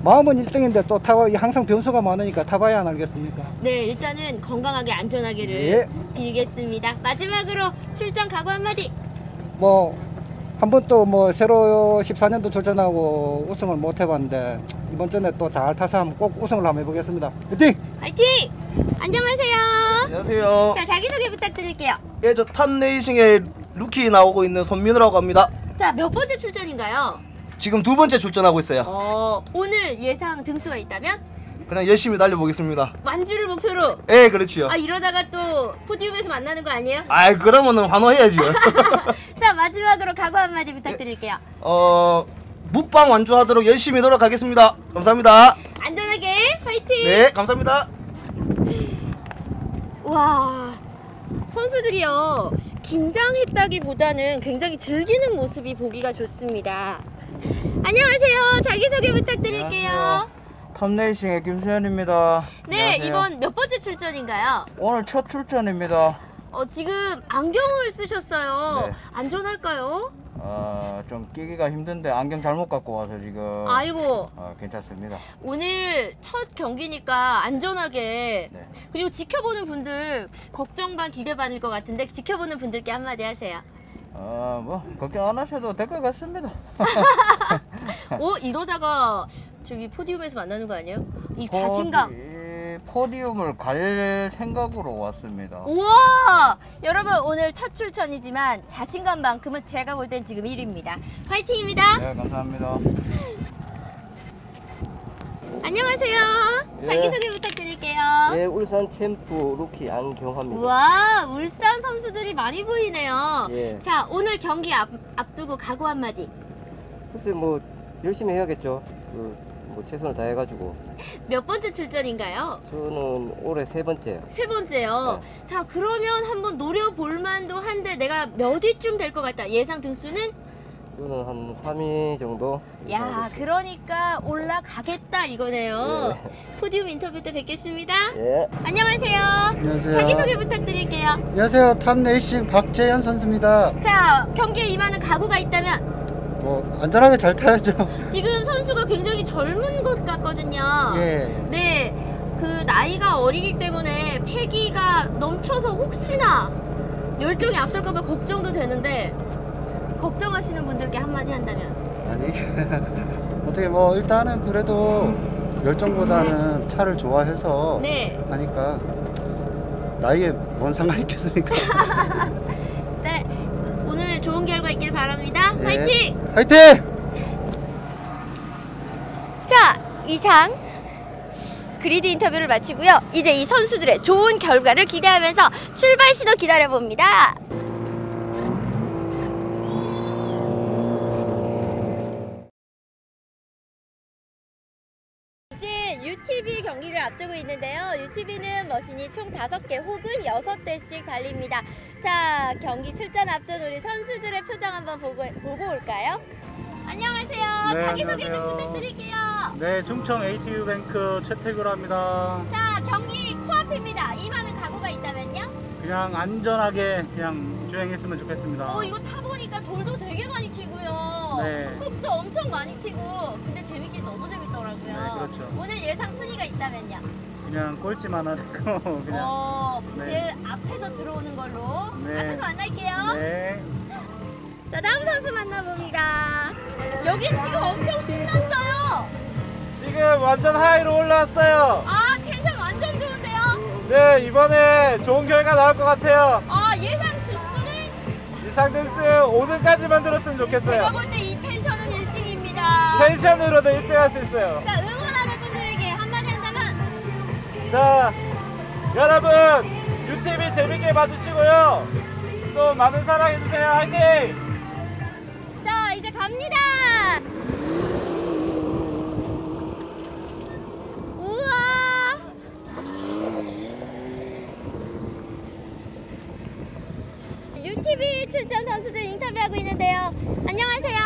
마음은 1등인데 또 항상 변수가 많으니까 타봐야 안 알겠습니까? 네, 일단은 건강하게 안전하기를 예. 빌겠습니다. 마지막으로 출전 각오 한마디. 한 번 또 새로 14년도 출전하고 우승을 못 해봤는데 이번 전에 또 잘 타서 한번 꼭 우승을 한번 해보겠습니다. 화이팅! 화이팅! 안녕하세요. 안녕하세요. 자, 자기소개 부탁드릴게요. 예, 저 탑레이싱에 루키 나오고 있는 손민우라고 합니다. 자, 몇 번째 출전인가요? 지금 2번째 출전하고 있어요. 오늘 예상 등수가 있다면? 그냥 열심히 달려보겠습니다. 완주를 목표로? 예, 그렇지요. 이러다가 또 포디움에서 만나는 거 아니에요? 그러면은 환호해야지요. 자, 마지막으로 각오 한마디 부탁드릴게요. 묵방 완주하도록 열심히 노력하겠습니다. 감사합니다. 안전하게 화이팅! 네, 감사합니다. 와, 선수들이요, 긴장했다기보다는 굉장히 즐기는 모습이 보기가 좋습니다. 안녕하세요. 자기소개 부탁드릴게요. 안녕하세요. 탑레이싱의 김수현입니다. 네, 안녕하세요. 이번 몇 번째 출전인가요? 오늘 첫 출전입니다. 지금 안경을 쓰셨어요. 네. 안전할까요? 좀 끼기가 힘든데 안경 잘못 갖고 와서 지금 아이고. 괜찮습니다. 오늘 첫 경기니까 안전하게, 네. 그리고 지켜보는 분들 걱정 반 기대 반일 것 같은데 지켜보는 분들께 한마디 하세요. 걱정 안 하셔도 될 것 같습니다. 이러다가 저기 포디움에서 만나는 거 아니에요? 이 자신감. 포디움을 갈 생각으로 왔습니다. 우와! 여러분, 오늘 첫 출전이지만 자신감만큼은 제가 볼 땐 지금 1위입니다. 화이팅입니다. 네, 감사합니다. 안녕하세요. 예. 자기소개 부탁드릴게요. 예, 울산 챔프 루키 안경화입니다. 와, 울산 선수들이 많이 보이네요. 예. 자, 오늘 경기 앞두고 각오 한마디. 글쎄 열심히 해야겠죠. 최선을 다해가지고. 몇 번째 출전인가요? 저는 올해 3번째요. 3번째요. 네. 자, 그러면 한번 노려볼 만도 한데 내가 몇 위쯤 될 것 같다. 예상 등수는? 저는 한 3위 정도. 야, 그러니까 올라가겠다 이거네요. 포디움 인터뷰 때 뵙겠습니다. 예. 안녕하세요. 안녕하세요. 자기소개 부탁드릴게요. 안녕하세요. 탑레이싱 박재현 선수입니다. 자, 경기에 임하는 각오가 있다면? 안전하게 잘 타야죠. 지금 선수가 굉장히 젊은 것 같거든요. 예. 네, 그 나이가 어리기 때문에 패기가 넘쳐서 혹시나 열정이 앞설까봐 걱정도 되는데 걱정하시는 분들께 한마디 한다면? 아니 어떻게 일단은 그래도 열정보다는 차를 좋아해서 네. 하니까 나이에 뭔 상관이 있겠습니까? 네, 오늘 좋은 결과 있길 바랍니다. 예. 화이팅! 화이팅! 자, 이상 그리드 인터뷰를 마치고요. 이제 이 선수들의 좋은 결과를 기대하면서 출발 신호 기다려봅니다. UTV 경기를 앞두고 있는데요. UTV는 머신이 총 5개 혹은 6대씩 달립니다. 자, 경기 출전 앞둔 우리 선수들의 표정 한번 보고 올까요? 안녕하세요. 네, 자기소개 좀 안녕하세요. 부탁드릴게요. 네, 충청 ATU뱅크 최태규로 합니다. 자, 경기 코앞입니다. 임하는 각오가 있다면요? 그냥 안전하게 그냥 주행했으면 좋겠습니다. 이거 타보니까 돌도 되게 많이 튀고요. 네. 흙도 엄청 많이 튀고, 근데 재밌긴 너무 재밌더라고요. 네, 그렇죠. 오늘 예상 순위가 있다면요? 그냥 꼴찌만 하고 그냥. 네. 제일 앞에서 들어오는 걸로. 네. 앞에서 만날게요. 네. 자, 다음 선수 만나봅니다. 여긴 지금 엄청 신났어요. 지금 완전 하이로 올라왔어요. 텐션 완전 좋은데요? 네, 이번에 좋은 결과 나올 것 같아요. 예상 등수는? 이상 등수 5등까지만 들었으면 좋겠어요. 제가 볼 때 이 텐션은 1등입니다. 텐션으로도 1등 할 수 있어요. 자, 응원하는 분들에게 한마디 한다면? 자, 여러분 UTV 재밌게 봐주시고요. 또 많은 사랑해주세요. 화이팅! 자, 이제 갑니다. 우와. UTV 출전 선수들 인터뷰하고 있는데요. 안녕하세요.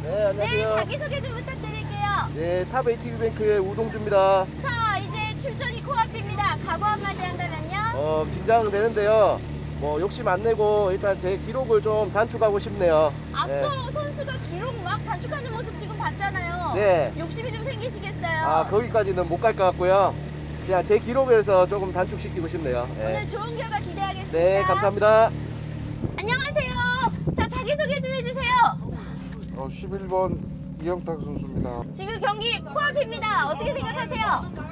네, 안녕하세요. 네, 자기소개 좀 부탁드릴게요. 네, 탑 ATV뱅크의 우동주입니다. 자, 이제 출전이 코앞입니다. 각오 한마디 한다면요? 긴장되는데요. 뭐 욕심 안 내고 일단 제 기록을 좀 단축하고 싶네요. 앞서 선수가 기록 막 단축하는 모습 지금 봤잖아요. 네. 욕심이 좀 생기시겠어요? 거기까지는 못 갈 것 같고요. 그냥 제 기록에서 조금 단축시키고 싶네요. 오늘 좋은 결과 기대하겠습니다. 네, 감사합니다. 안녕하세요. 자, 자기소개 좀 해주세요. 11번 이영탁 선수입니다. 지금 경기 코앞입니다. 어떻게 생각하세요?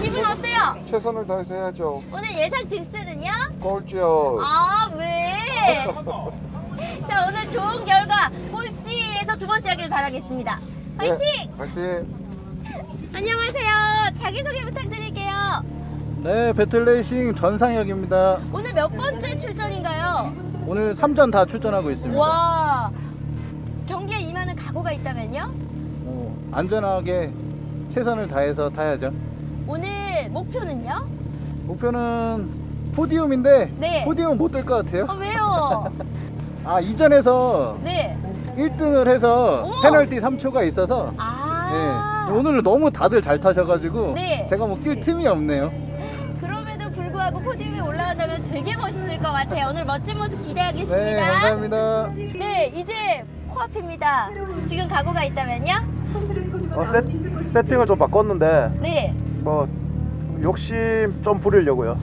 기분 어때요? 최선을 다해서 해야죠. 오늘 예상 득수는요? 꼴찌요. 아, 왜? 자, 오늘 좋은 결과 꼴찌에서 두 번째 하길 바라겠습니다. 화이팅! 네, 화이팅! 안녕하세요. 자기소개 부탁드릴게요. 네, 배틀레이싱 전상혁입니다. 오늘 몇 번째 출전인가요? 오늘 3전 다 출전하고 있습니다. 와, 경기에 임하는 각오가 있다면요? 안전하게 최선을 다해서 타야죠. 오늘 목표는요? 목표는 포디움인데 네. 포디움은 못 들 것 같아요. 왜요? 이전에서 네. 1등을 해서 오! 페널티 3초가 있어서 네. 오늘 너무 다들 잘 타셔가지고 네. 제가 뭐 낄 틈이 없네요. 그럼에도 불구하고 포디움에 올라간다면 되게 멋있을 것 같아요. 오늘 멋진 모습 기대하겠습니다. 네, 감사합니다. 네, 이제 코앞입니다. 지금 각오가 있다면요? 세팅을 좀 바꿨는데 네. 뭐 욕심 좀 부리려고요.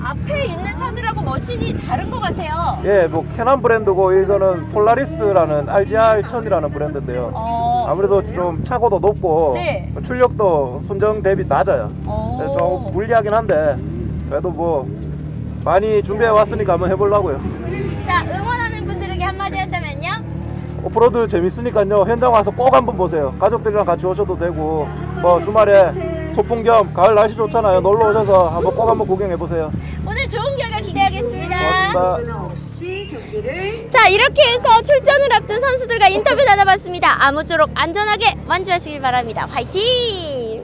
앞에 있는 차들하고 머신이 다른 것 같아요. 예, 뭐 캐난 브랜드고 이거는 폴라리스라는 RGR 1000이라는 브랜드인데요. 아무래도 좀 차고도 높고 네. 출력도 순정 대비 낮아요. 그래서 좀 불리하긴 한데 그래도 뭐 많이 준비해 왔으니까 한번 해보려고요. 자, 응원하는 분들에게 한마디 한다면요? 오프로드 재밌으니까요. 현장 와서 꼭 한번 보세요. 가족들이랑 같이 오셔도 되고 뭐 주말에 소풍 겸 가을 날씨 좋잖아요. 놀러 오셔서 한번 꼭 한번 구경해 보세요. 오늘 좋은 결과 기대하겠습니다. 고맙습니다. 자, 이렇게 해서 출전을 앞둔 선수들과 인터뷰 나눠봤습니다. 아무쪼록 안전하게 완주하시길 바랍니다. 화이팅!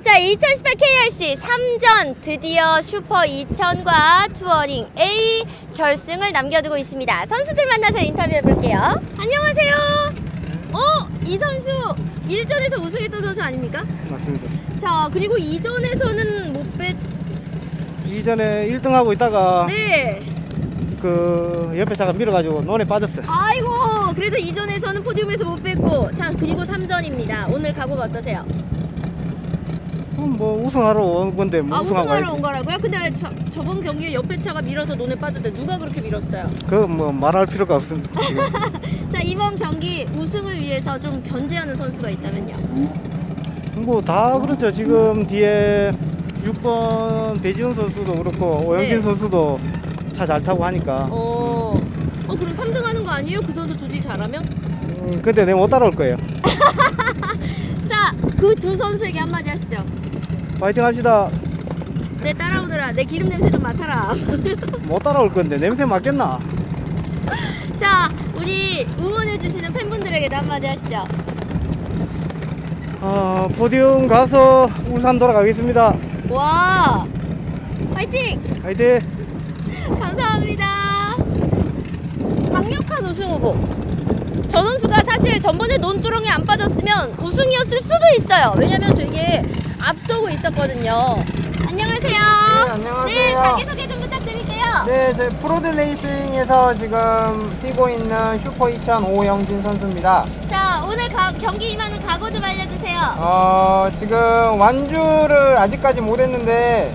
자, 2018 KRC 3전 드디어 슈퍼 2000과 투어링 A 결승을 남겨두고 있습니다. 선수들 만나서 인터뷰해 볼게요. 안녕하세요. 이 선수 1전에서 우승했던 선수 아닙니까? 맞습니다. 자, 그리고 2전에서는 못 뺐... 이전에 1등하고 있다가 네. 그 옆에 차가 밀어가지고 논에 빠졌어요. 아이고, 그래서 2전에서는 포디움에서 못 뺐고, 자, 그리고 3전입니다. 오늘 각오가 어떠세요? 뭐 우승하러 온 건데 뭐 우승하러 온 거라고요? 근데 저번 경기에 옆에 차가 밀어서 논에 빠졌는데 누가 그렇게 밀었어요? 그 뭐 말할 필요가 없습니다. 지금. 자, 이번 경기 우승을 위해서 좀 견제하는 선수가 있다면요? 뭐 다 그렇죠. 지금 뒤에 6번 배지훈 선수도 그렇고 오영진 선수도 차 잘 타고 하니까. 그럼 3등 하는 거 아니에요? 그 선수 둘이 잘하면? 근데 내가 못 따라올 거예요. 자, 그 두 선수에게 한마디 하시죠. 파이팅 합시다. 내 따라오느라 내 기름 냄새 좀 맡아라. 못 따라올 건데 냄새 맡겠나? 자, 우리 응원해주시는 팬분들에게도 한마디 하시죠. 포디움 가서 울산 돌아가겠습니다. 와, 화이팅! 화이팅! 감사합니다. 강력한 우승 후보. 저 선수가 사실 전번에 논두렁에 안 빠졌으면 우승이었을 수도 있어요. 왜냐면 되게 앞서고 있었거든요. 안녕하세요. 네, 안녕하세요. 네, 자기소개 좀 부탁드릴게요. 네, 저희 프로드 레이싱에서 지금 뛰고 있는 슈퍼 2000 오영진 선수입니다. 자, 오늘 경기 임하는 각오 좀 알려주세요. 지금 완주를 아직까지 못했는데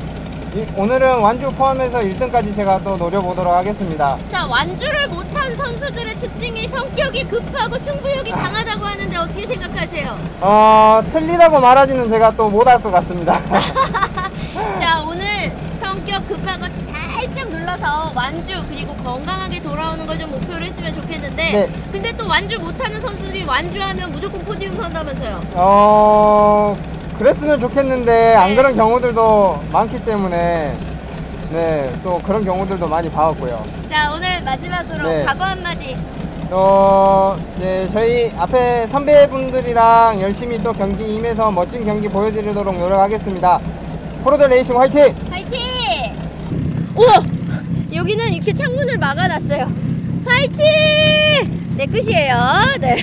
오늘은 완주 포함해서 1등까지 제가 또 노려보도록 하겠습니다. 자, 완주를 못한 선수들의 특징이 성격이 급하고 승부욕이 강하다고 하는데 어떻게 생각하세요? 틀리다고 말하지는 제가 또 못할 것 같습니다. 자, 오늘 성격 급하고 살짝 눌러서 완주 그리고 건강하게 돌아오는 걸 좀 목표로 했으면 좋겠는데 네. 근데 또 완주 못하는 선수들이 완주하면 무조건 포디움 선다면서요? 그랬으면 좋겠는데 안 그런 경우들도 많기 때문에 네, 또 그런 경우들도 많이 봐왔고요. 자, 오늘 마지막으로 네. 각오 한마디. 네, 저희 앞에 선배분들이랑 열심히 또 경기 임해서 멋진 경기 보여드리도록 노력하겠습니다. 포로드 레이싱 화이팅! 화이팅! 우와! 여기는 이렇게 창문을 막아놨어요. 화이팅! 네, 끝이에요. 네.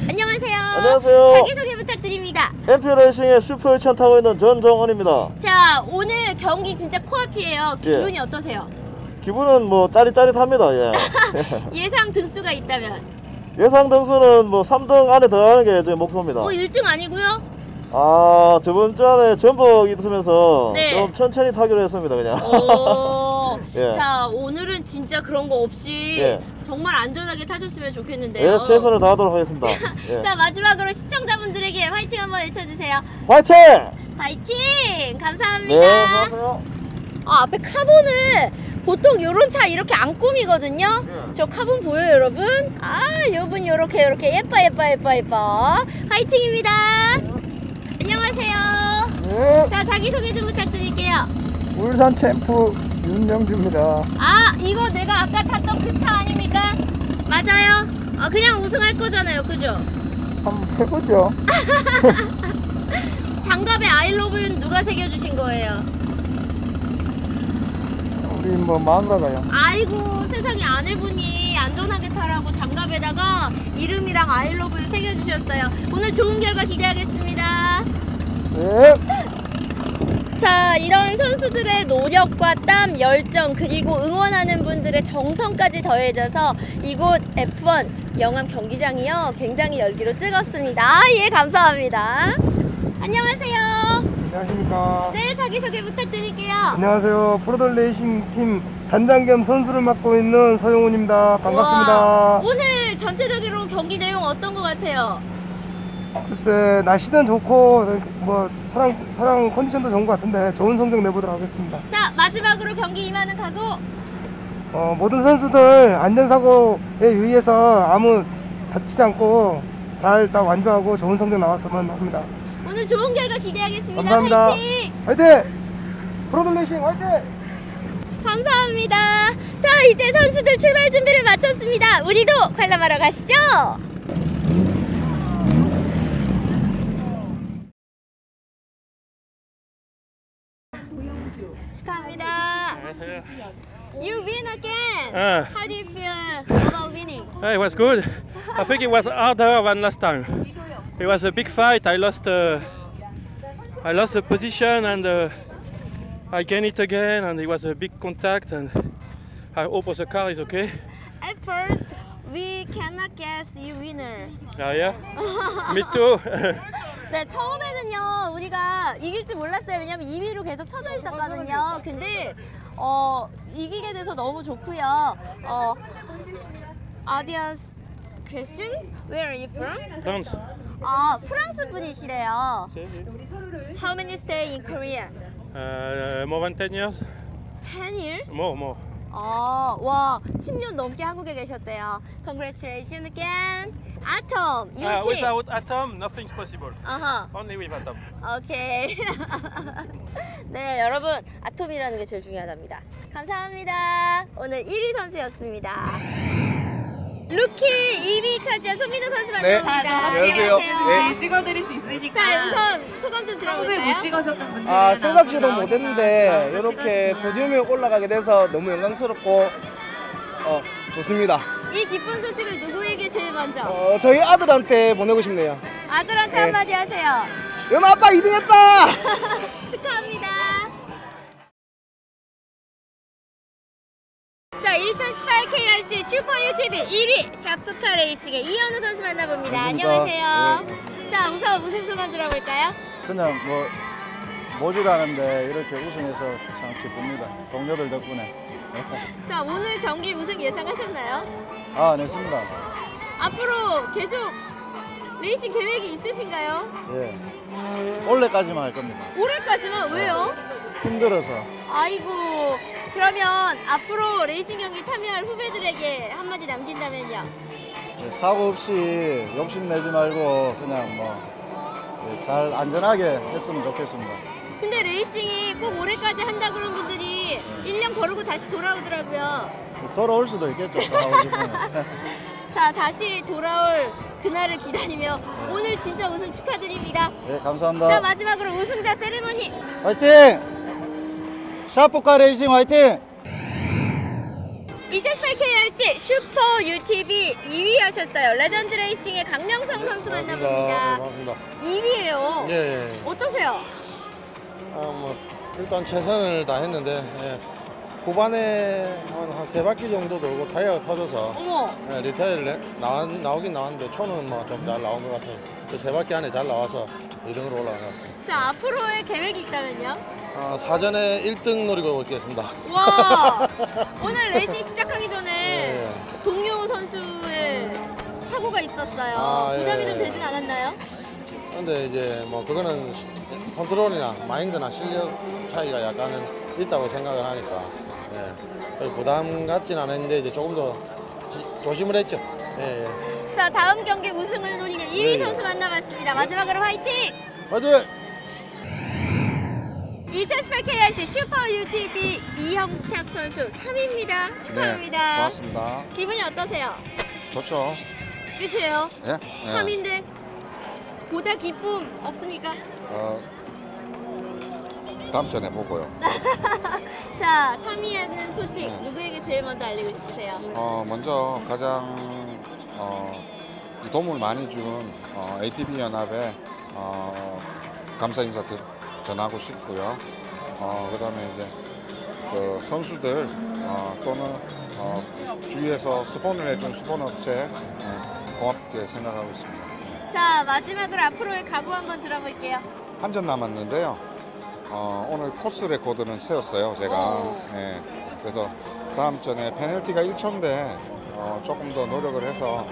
안녕하세요. 안녕하세요. 자기소개 부탁드립니다. MP-레이싱의 슈퍼 1천 타고 있는 전정원입니다. 자, 오늘 경기 진짜 코앞이에요. 기분이 어떠세요? 기분은 뭐 짜릿짜릿합니다. 예. 예상 등수가 있다면? 예상 등수는 뭐 3등 안에 들어가는 게 제 목표입니다. 1등 아니고요? 아, 저번 주에 전복이 있으면서 네. 좀 천천히 타기로 했습니다, 그냥. 오, 예. 자, 오늘은 진짜 그런 거 없이 예. 정말 안전하게 타셨으면 좋겠는데요. 예, 최선을 다하도록 하겠습니다. 예. 자, 마지막으로 시청자분들에게 화이팅 한번 외쳐주세요. 화이팅! 화이팅! 감사합니다. 네, 고맙습니다. 앞에 카본을 보통 요런 차 이렇게 안 꾸미거든요. 저 카본 보여요, 여러분? 아, 여러분 요렇게 예뻐. 화이팅입니다. 안녕하세요. 네. 자, 자기소개 좀 부탁드릴게요. 울산 챔프 윤영주입니다. 아, 이거 내가 아까 탔던 그 차 아닙니까? 맞아요. 그냥 우승할 거잖아요, 그죠? 한번 해보죠. 장갑에 I love you 누가 새겨주신 거예요? 우리 뭐 마누라가요. 아이고, 세상에 아내분이 안전하게 타라고 장갑에다가 이름이랑 I love you 새겨주셨어요. 오늘 좋은 결과 기대하겠습니다. 네. 자, 이런 선수들의 노력과 땀, 열정, 그리고 응원하는 분들의 정성까지 더해져서 이곳 F1 영암 경기장이요, 굉장히 열기로 뜨겁습니다. 예, 감사합니다. 안녕하세요. 안녕하십니까. 네, 자기소개 부탁드릴게요. 안녕하세요. 프로드 레이싱 팀 단장 겸 선수를 맡고 있는 서영훈입니다. 반갑습니다. 우와, 오늘 전체적으로 경기 내용 어떤 것 같아요? 글쎄, 날씨는 좋고 뭐 차량 컨디션도 좋은 것 같은데 좋은 성적 내보도록 하겠습니다. 자, 마지막으로 경기 임하는 각오. 모든 선수들 안전사고에 유의해서 아무 다치지 않고 잘 다 완주하고 좋은 성적 나왔으면 합니다. 오늘 좋은 결과 기대하겠습니다. 감사합니다. 화이팅! 화이팅! 프로드 레이싱 화이팅! 감사합니다. 자, 이제 선수들 출발 준비를 마쳤습니다. 우리도 관람하러 가시죠. 축하합니다. You win again. How do you feel about winning? It was good. I think it was harder than last time. It was a big fight. I lost the position and I gained it again, and it was a big contact. And I hope the car is okay. At first, we cannot guess you winner. Yeah. Me too. 네, 처음에는요 우리가 이길 줄 몰랐어요. 왜냐면 2위로 계속 쳐져 있었거든요. 근데 이기게 돼서 너무 좋고요. Audience question? Where are you from? France. 아, 프랑스 분이시래요. How many stay in Korea? More than 10 years. 10 years? More. 와, 10년 넘게 한국에 계셨대요. Congratulations again. Atom, your team. Without Atom, nothing's possible. Uh-huh. Only with Atom. 오케이. 네, 여러분, 아톰이라는 게 제일 중요하답니다. 감사합니다. 오늘 1위 선수였습니다. 루키 2위 차지한 손민호 선수 만나봅니다. 네, 안녕하세요. 네. 찍어드릴 수 있으니까. 자, 우선 소감 좀 들어볼까요? 못 찍으셨던 분들. 생각지도 못했는데 이렇게 포디움에 올라가게 돼서 너무 영광스럽고 좋습니다. 이 기쁜 소식을 누구에게 제일 먼저? 저희 아들한테 보내고 싶네요. 아들한테 네. 한마디 하세요. 연아 아빠 2등했다. 축하합니다. 자, 2018 KRC 슈퍼 UTV 1위 샤프카 레이싱의 이현우 선수 만나봅니다. 안녕하세요. 자, 우선 무슨 소감 들어볼까요? 그냥 모지가는데 이렇게 우승해서 참 기쁩니다. 동료들 덕분에. 자, 오늘 경기 우승 예상하셨나요? 냈습니다. 앞으로 계속 레이싱 계획이 있으신가요? 예. 올해까지만 할 겁니다. 올해까지만? 왜요? 힘들어서. 아이고, 그러면 앞으로 레이싱 경기 참여할 후배들에게 한마디 남긴다면요? 사고 없이 욕심 내지 말고 그냥 잘 안전하게 했으면 좋겠습니다. 근데 레이싱이 꼭 올해까지 한다 그런 분들이 1년 거르고 다시 돌아오더라고요. 돌아올 수도 있겠죠. 돌아오고 싶으면. 자, 다시 돌아올 그날을 기다리며 오늘 진짜 우승 축하드립니다. 네, 감사합니다. 자, 마지막으로 우승자 세레머니. 화이팅! 샤프카 레이싱 화이팅! 2018 KRC 슈퍼 UTV 2위 하셨어요. 레전드 레이싱의 강명성 선수 만나봅니다. 반갑습니다. 2위예요. 예. 어떠세요? 뭐 일단 최선을 다했는데 예. 후반에 한 3바퀴 정도 돌고 타이어가 터져서 예, 리타이어를 나오긴 나왔는데 초는 뭐 좀 잘 나온 것 같아요. 그 3바퀴 안에 잘 나와서 2등으로 올라갔습니다. 자, 앞으로의 계획이 있다면요? 사전에 1등 노리고 있겠습니다. 와, 오늘 레이싱 시작하기 전에 예. 동료 선수의 사고가 있었어요. 부담이 좀 되진 않았나요? 근데 이제 뭐 그거는 컨트롤이나 마인드나 실력 차이가 약간은 있다고 생각을 하니까 예. 부담 같진 않았는데 이제 조금 더 조심을 했죠. 예. 자, 다음 경기 우승을 노리는 2위 선수 만나봤습니다. 마지막으로 화이팅! 화이팅! 2018 KRC 슈퍼 UTV 이형탁 선수 3위입니다. 축하합니다. 네, 고맙습니다. 기분이 어떠세요? 좋죠. 끝이에요? 예? 3위인데 보다 기쁨 없습니까? 다음 전에 보고요. 자, 3위하는 소식 누구에게 제일 먼저 알리고 싶으세요? 먼저 가장 도움을 많이 준 ATV 연합에 감사 인사 전하고 싶고요. 그다음에 이제 그 선수들 또는 주위에서 스폰을 해준 스폰업체 고맙게 생각하고 있습니다. 자, 마지막으로 앞으로의 각오 한번 들어볼게요. 한 전 남았는데요. 오늘 코스 레코드는 세웠어요, 제가. 네, 그래서 다음 전에 페널티가 1초인데 조금 더 노력을 해서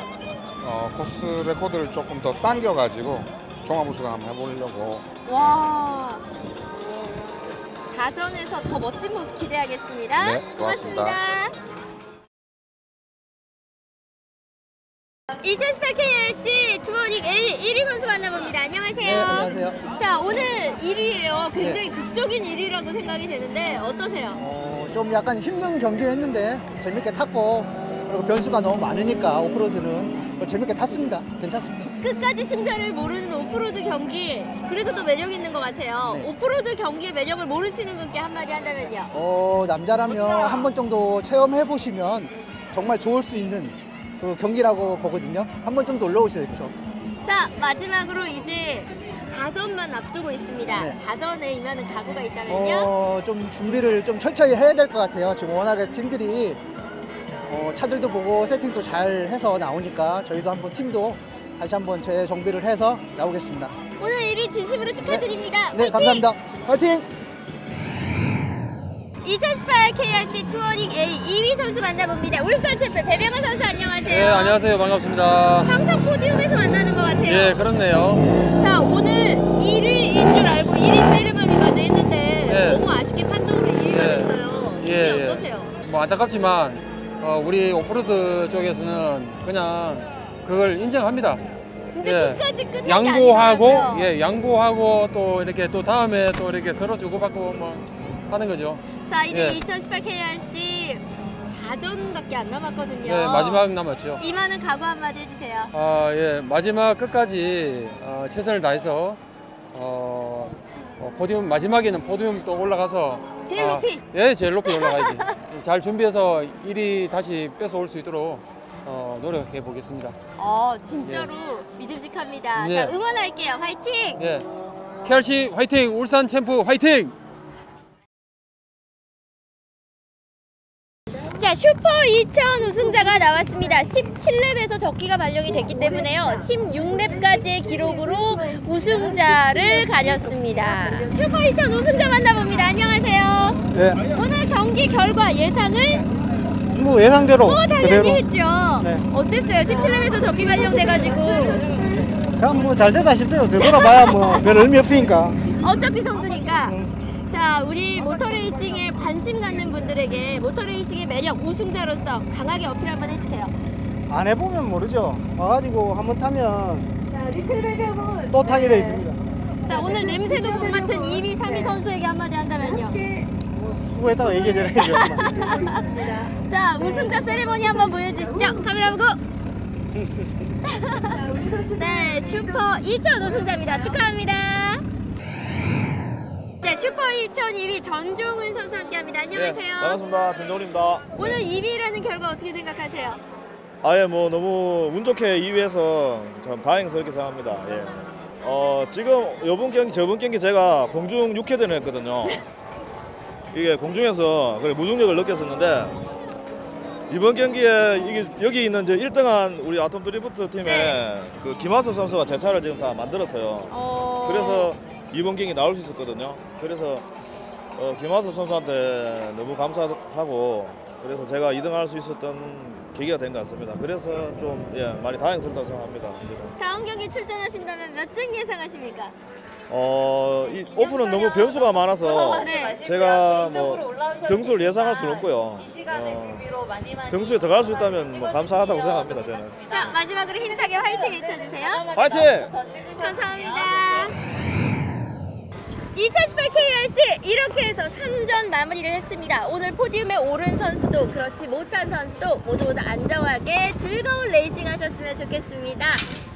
코스 레코드를 조금 더 당겨가지고 종합 우승 한번 해보려고. 와, 4전에서 더 멋진 모습 기대하겠습니다. 네, 고맙습니다. 2018 KRC 투어링 A 1위 선수 만나봅니다. 안녕하세요. 네, 안녕하세요. 자, 오늘 1위예요. 굉장히 극적인 1위라고 생각이 되는데 어떠세요? 좀 약간 힘든 경기를 했는데 재밌게 탔고, 그리고 변수가 너무 많으니까 오프로드는 재밌게 탔습니다. 괜찮습니다. 끝까지 승자를 모르는 오프로드 경기, 그래서 또 매력 있는 것 같아요. 네. 오프로드 경기의 매력을 모르시는 분께 한마디 한다면요? 남자라면 한 번 정도 체험해 보시면 정말 좋을 수 있는 그 경기라고 보거든요. 한 번 좀 놀러 오십시오. 자, 마지막으로 이제 4전만 앞두고 있습니다. 네. 4전에 임하는 각오가 있다면요? 좀 준비를 좀 철저히 해야 될 것 같아요. 지금 워낙에 팀들이 차들도 보고 세팅도 잘 해서 나오니까 저희도 한번 팀도 다시 한번 재정비를 해서 나오겠습니다. 오늘 1위 진심으로 축하드립니다. 네, 화이팅! 감사합니다. 화이팅! 2018 KRC 투어링 A 2위 선수 만나봅니다. 울산 챔프 배병헌 선수 안녕하세요. 네, 안녕하세요. 반갑습니다. 항상 포디움에서 만나는 것 같아요. 예, 그렇네요. 자, 오늘 1위인 줄 알고 1위 세레머니까지 했는데 예. 너무 아쉽게 판정으로 2위가 됐어요. 예, 기분이 예. 어떠세요? 뭐 안타깝지만 우리 오프로드 쪽에서는 그냥 그걸 인정합니다. 진짜 끝까지 끝나지 양보하고 않더라고요. 양보하고 또 이렇게 또 다음에 또 이렇게 서로 주고받고 뭐 하는 거죠. 자, 이제 예. 2018 KRC 4전밖에 안 남았거든요. 예, 마지막 남았죠. 이만한 각오 한마디 해주세요. 예, 마지막 끝까지 최선을 다해서 포디움 마지막에는 포디움 또 올라가서 제일 높이. 예, 제일 높이 올라가야지. 잘 준비해서 1위 다시 뺏어올 수 있도록 노력해 보겠습니다. 진짜로 믿음직합니다. 예. 자, 응원할게요. 화이팅! 예, KRC 화이팅! 울산 챔프 화이팅! 자, 슈퍼 2000 우승자가 나왔습니다. 17랩에서 적기가 발령이 됐기 때문에요. 16랩까지의 기록으로 우승자를 가졌습니다. 슈퍼 2000 우승자 만나봅니다. 안녕하세요. 네. 오늘 경기 결과 예상을 뭐 예상대로 당연히 그대로. 했죠. 네. 어땠어요? 17랩에서 적기 발령돼가지고. 그냥 뭐 잘 되다 싶대요. 되돌아봐야 뭐 별 의미 없으니까. 어차피 선두니까. 자, 우리 모터레이싱에 관심 갖는 분들에게 모터레이싱의 매력 우승자로서 강하게 어필 한번 해주세요. 안 해보면 모르죠. 와가지고 한번 타면 자, 리틀 배경은 또 타게 돼 있습니다. 자, 오늘 냄새도 못 맡은 2위, 3위 선수에게 한마디 한다면요. 수고했다고 얘기해 드려야죠. 자, 우승자 세리머니 한번 보여주시죠. 카메라 보고. 네, 슈퍼 2000 우승자입니다. 축하합니다. 자, 슈퍼 2000 2위 전종훈 선수 함께합니다. 안녕하세요. 반갑습니다. 전종훈입니다. 오늘 2위라는 결과 어떻게 생각하세요? 아예 뭐 너무 운 좋게 2위에서 참 다행스럽게 생각합니다. 예. 지금 이번 경기 저번 경기 제가 공중 6회전을 했거든요. 이게 공중에서 그래 무중력을 느꼈었는데 이번 경기에 이게 여기 있는 저 1등한 우리 아톰 드리프트 팀의 그 김하섭 선수가 제 차를 지금 다 만들었어요. 그래서 이번 경기 나올 수 있었거든요. 그래서 김하섭 선수한테 너무 감사하고 그래서 제가 2등할 수 있었던 계기가 된 것 같습니다. 그래서 좀 많이 다행스럽다고 생각합니다. 지금. 다음 경기 출전하신다면 몇 등 예상하십니까? 이 오픈은 너무 변수가 많아서 네. 제가 뭐 등수를 예상할 수는 없고요. 등수에 들어갈 수 있다면 뭐 감사하다고 생각합니다. 저는. 자, 마지막으로 힘차게 화이팅 외쳐주세요. 화이팅! 감사합니다. 2018 KRC 이렇게 해서 3전 마무리를 했습니다. 오늘 포디움에 오른 선수도 그렇지 못한 선수도 모두 안정하게 즐거운 레이싱 하셨으면 좋겠습니다.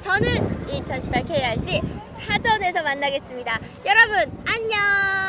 저는 2018 KRC 4전에서 만나겠습니다. 여러분 안녕.